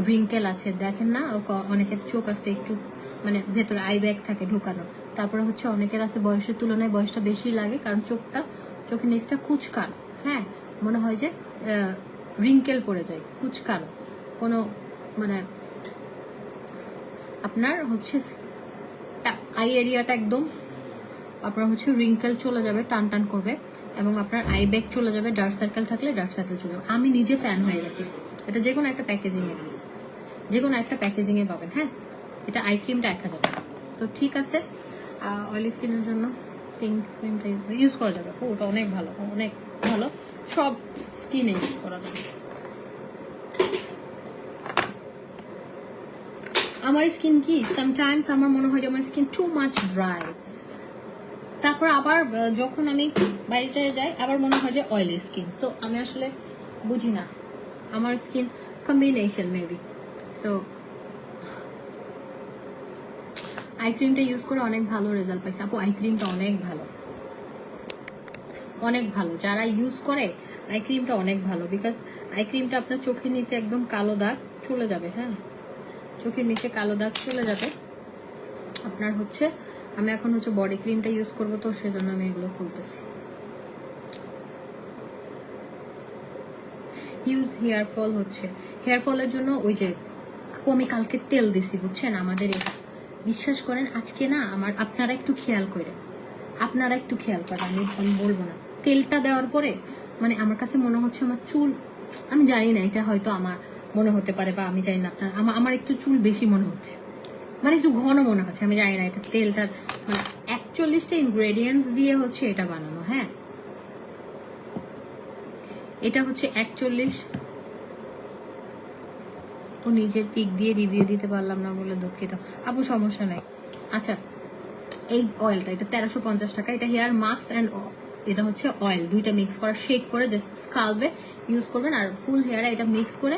রিঙ্কেল আছে, দেখেন না অনেকের চোখ আছে একটু মানে ভেতরে আই ব্যাগ থাকে ঢোকানো। তারপরে হচ্ছে অনেকের আছে বয়সের তুলনায় বয়সটা বেশি লাগে, কারণ চোখের নিচটা কুচকানো। হ্যাঁ মনে হয় যে রিঙ্কেল পড়ে যায়, কুচকানো কোনো মানে আপনার হচ্ছে আই এরিয়াটা একদম আপনার হচ্ছে রিঙ্কেল চলে যাবে, টান টান করবে, এবং আপনার আই ব্যাগ চলে যাবে। ডার্ক সার্কেল থাকলে ডার্ক সার্কেল চলে যাবে। আমি নিজে ফ্যান হয়ে গেছি। এটা যে কোনো একটা প্যাকেজিংয়ে পাবেন। হ্যাঁ এটা আই ক্রিমটা 1000 টাকা। তো ঠিক আছে, অয়েলি স্কিনের জন্য পিঙ্ক ক্রিমটা ইউজ করা যাবে। ওটা অনেক ভালো, অনেক ভালো, সব স্কিনে ইউজ করা যাবে। আমার স্কিন কি সামটাইমস আমার মনে হয় যে আমার স্কিন টু মাচ ড্রাই, তারপর আবার যখন আমি বাড়িতে যাই আবার মনে হয় যে অয়েলি স্কিন। সো আমি আসলে বুঝি না, আমার skin combination maybe. So I ক্রিমটা ইউজ করে অনেক ভালো রেজাল্ট পাইছে আপু। আই ক্রিমটা অনেক ভালো, অনেক ভালো। যারা ইউজ করে আই ক্রিমটা অনেক ভালো, বিকজ আই ক্রিমটা আপনার চোখের নিচে একদম কালো দাগ চলে যাবে। হ্যাঁ চোখের নিচে কালো দাগ চলে যাবে আপনার হচ্ছে। আমি এখন হচ্ছে বডি ক্রিমটা ইউজ করবো, তো সেজন্য আমি এগুলো খুলতেছি। হিউজ হেয়ার ফল হচ্ছে, হেয়ার ফলের জন্য ওই যে আমি কালকে তেল দিছি বুঝছেন আমাদের এটা, বিশ্বাস করেন আজকে না আমার আপনারা একটু খেয়াল করেন, আমি বলবো না। তেলটা দেওয়ার পরে মানে আমার কাছে মনে হচ্ছে আমার চুল, আমি জানি না এটা হয়তো আমার মনে হতে পারে বা আমি জানি না আপনার, আমার একটু চুল বেশি মনে হচ্ছে, মানে একটু ঘন মনে হচ্ছে। আমি জানি না এটা তেলটার মানে 41টা ইনগ্রেডিয়েন্টস দিয়ে হচ্ছে এটা বানানো। হ্যাঁ এটা হচ্ছে 41। ও নিজের পিক দিয়ে রিভিউ দিতে পারলাম না বলে দুঃখিত আপু, সমস্যা নাই। আচ্ছা এই অয়েলটা এটা 1350 টাকা। এটা হেয়ার মাস্ক অ্যান্ড এটা হচ্ছে অয়েল, দুইটা মিক্স করা, শেক করে জাস্ট স্কাল্পে ইউজ করবেন, আর ফুল হেয়ারে এটা মিক্স করে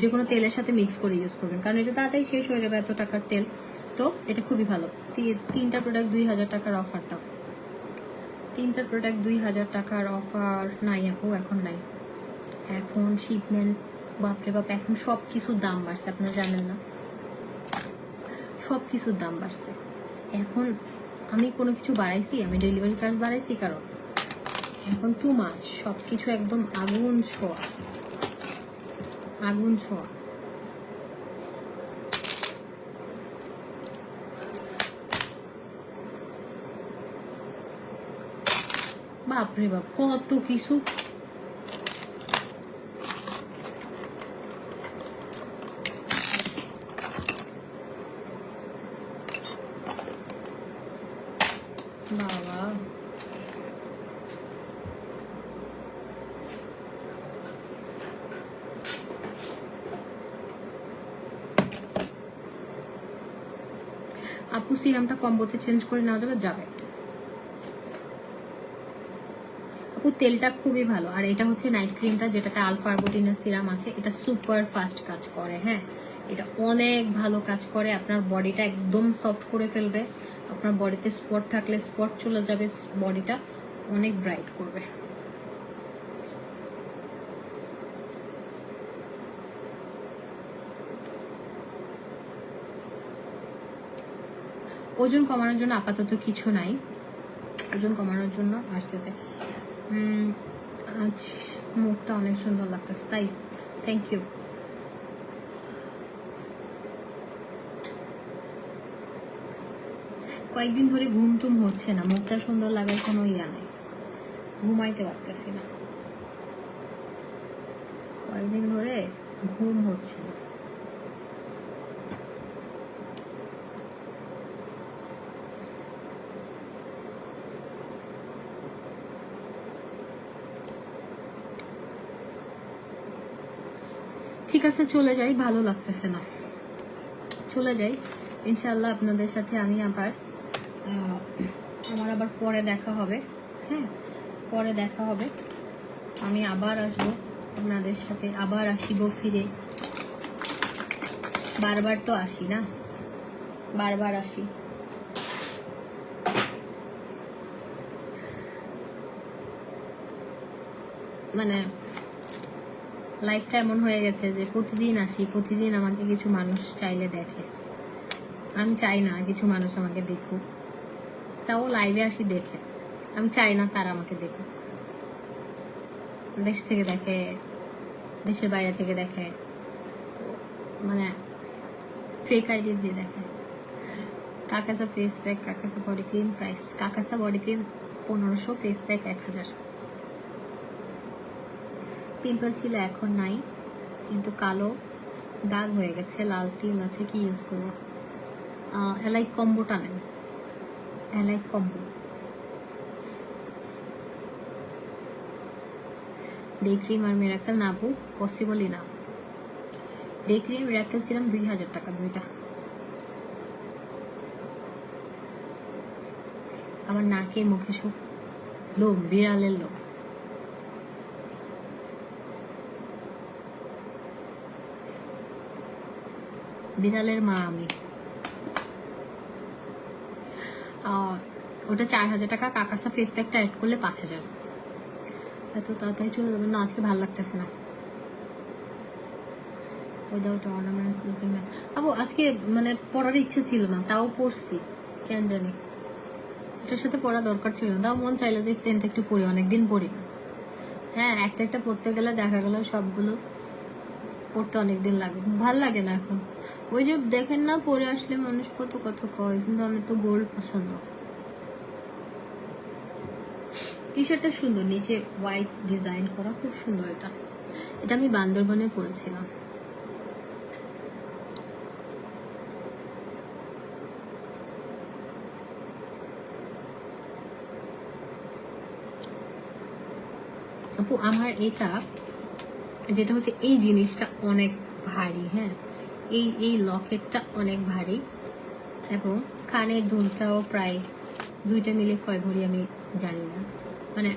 যে কোনো তেলের সাথে মিক্স করে ইউজ করবেন, কারণ এটা তাড়াতাড়ি শেষ হয়ে যাবে, এত টাকার তেল। তো এটা খুবই ভালো। 3টা প্রোডাক্ট 2000 টাকার অফার দাও। 3টা প্রোডাক্ট 2000 টাকার অফার নাই আপু, এখন নাই। এখন শিপমেন্ট, বাপরে বাপ, এখন সব কিছুর দাম বাড়ছে, আপনারা জানেন না, সব কিছুর দাম বাড়ছে। এখন আমি কোনো কিছু বাড়াইছি? আমি ডেলিভারি চার্জ বাড়াইছি? কারণ এখন টু মাছ, সব কিছু একদম আগুন ছোঁয়া, আগুন ছোঁয়া। বাপরে বাপ, কত কিছু। বাবা, আপু সিরামটা কম্বোতে চেঞ্জ করে নেওয়া যাবে? যাবে আপু, তেলটা খুবই ভালো। আর এটা হচ্ছে নাইট ক্রিমটা, যেটাতে আলফা আরবুটিনের সিরাম আছে, এটা সুপার ফাস্ট কাজ করে। হ্যাঁ, এটা অনেক ভালো কাজ করে, আপনার বডিটা একদম সফট করে ফেলবে, আপনার বডিতে স্পট থাকলে স্পট চলে যাবে, বডিটা অনেক ব্রাইট করবে। ওজন কমানোর জন্য আপাতত কিছু নাই, ওজন কমানোর জন্য আসতেছে। আজ মুখটা অনেক সুন্দর লাগতেছে, তাই থ্যাংক ইউ। কয়েকদিন ধরে ঘুম টুম হচ্ছে না, মুখটা সুন্দর লাগার কোনো ইয়া নাই, ঘুমাইতে পারতেছি না, কয়েকদিন ধরে ঘুম হচ্ছে না। ঠিক আছে, চলে যাই, ভালো লাগতেছে না, চলে যাই। ইনশাআল্লাহ আপনাদের সাথে আমি আবার আমার আবার পরে দেখা হবে। হ্যাঁ, পরে দেখা হবে, আমি আবার আসবো আপনাদের সাথে, আবার আসিব ফিরে। বারবার তো আসি না, বারবার আসি। মানে লাইফটা এমন হয়ে গেছে যে প্রতিদিন আসি, প্রতিদিন আমাকে কিছু মানুষ চাইলে দেখে। আমি চাই না কিছু মানুষ আমাকে দেখুক, তাও লাইভে আসি দেখে। আমি চাই না তারা আমাকে দেখুক, দেশ থেকে দেখে, দেশের বাইরে থেকে দেখে, মানে फेक आईडी दे देखा काकासा फेस पैक काकासा बॉडी क्रीम प्राइस काकासा body cream 1500 face pack 1000 pimple ছিল এখন নাই কিন্তু কালো দাগ হয়ে গেছে লাল তিল আছে কি ইউজ করব এলাইক কম্বোটা নেন এলাইক কম্বো ডে ক্রিম আর মিরাকল না আপু পসিবলই না ডে ক্রিম মিরাকল সিরাম 2000 টাকা দুইটা আমার নাকে মুখে সব লোম বিড়ালের লোম বিড়ালের মা আমি ওটা 4000 টাকা কাকাসা ফেস প্যাকটা অ্যাড করলে 5000 এত তাড়াতাড়ি চলে যাবে না আজকে ভালো লাগতেছে না উইদাউট অর্নামেন্টস লুকিং না আবু আজকে মানে পড়ার ইচ্ছে ছিল না তাও পড়ছি কেন জানি এটার সাথে পড়া দরকার ছিল না তাও মন চাইলো যে সেন্ট একটু পড়ি অনেকদিন পড়ি না হ্যাঁ একটা একটা পড়তে গেলে দেখা গেল সবগুলো পড়তে অনেকদিন লাগে ভাল লাগে না এখন ওই যে দেখেন না পড়ে আসলে মানুষ কত কত কয় কিন্তু আমি তো গোল্ড পছন্দ টি শার্টটা সুন্দর নিচে হোয়াইট ডিজাইন করা খুব সুন্দর এটা এটা আমি বান্দরবনে পরেছিলাম আপু আমার এটা যেটা হচ্ছে এই জিনিসটা অনেক ভারী হ্যাঁ এই লকেটটা অনেক ভারী এবং কানের দুলটাও প্রায় দুইটা মিলে কয় ভরি আমি জানি না মানে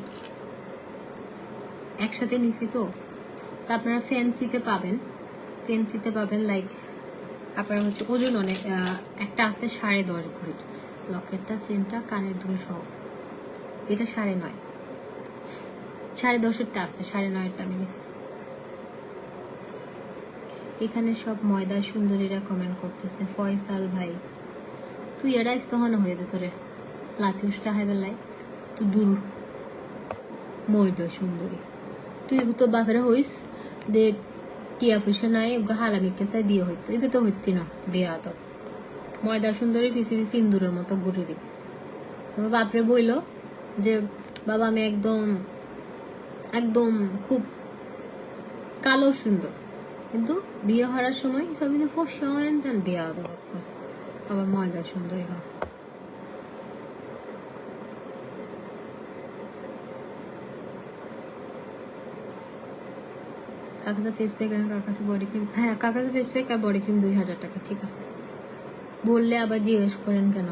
একসাথে নিছি তো আপনারা ফ্যান্সিতে পাবেন লাইক আপনার হচ্ছে ওজন অনেক একটা আছে 10.5 ভরি লকেটটা চেনটা কানের দুল সহ এটা 9.5 10.5-এরটা আছে 9.5-এরটা আমি নিচ্ছি। এখানে সব ময়দা সুন্দরীরা কমেন্ট করতেছে ফয়সাল ভাই তুই এটাই সহন হয়ে দে তোরে লাতিউসটা হাই বেলায় তুই দূর ময়দা সুন্দরী তুই তো বাপেরা হইস দে টিয়া ফুসে নাই হালামিকে চাই বিয়ে হইতো এগুলো তো হইতি না বিয়ে তো ময়দা সুন্দরী পিছি পিছি ইন্দুরের মতো ঘুরিবি তোমার বাপরে বইল যে বাবা আমি একদম একদম খুব কালো সুন্দর কিন্তু বিয়ে হওয়ার সময় সবই তো ফসন বিয়ে হতো আবার ময়দা সুন্দরী হয়। কার কাছে ফেস প্যাক আর কার কাছে বডি ক্রিম? হ্যাঁ কার কাছে ফেস প্যাক আর বডি ক্রিম 2000 টাকা ঠিক আছে বললে আবার জিজ্ঞেস করেন কেন?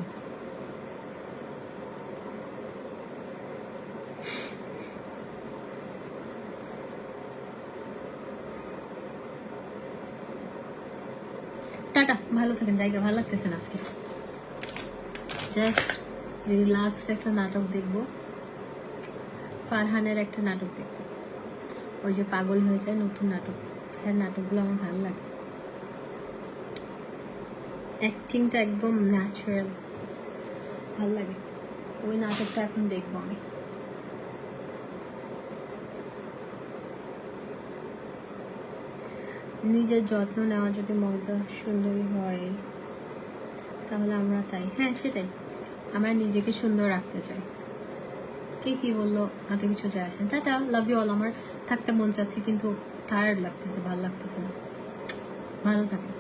টাটা ভালো থাকেন জায়গা ভালো লাগতেছে না আজকে জাস্ট রিল্যাক্স একটা নাটক দেখবো ফারহানের একটা নাটক দেখবো ওই যে পাগল হয়ে যায় নতুন নাটক হ্যাঁ নাটকগুলো আমার ভালো লাগে অ্যাক্টিংটা একদম ন্যাচারাল ভালো লাগে ওই নাটকটা এখন দেখবো আমি নিজের যত্ন নেওয়া যদি ময়দা সুন্দরী হয় তাহলে আমরা তাই হ্যাঁ সেটাই আমরা নিজেকে সুন্দর রাখতে চাই কে কি বললো হাতে কিছু যায় আসেন টাটা লাভ ইউ অল আমার থাকতে মন চাচ্ছে কিন্তু টায়ার্ড লাগতেছে ভালো লাগতেছে না ভালো থাকেন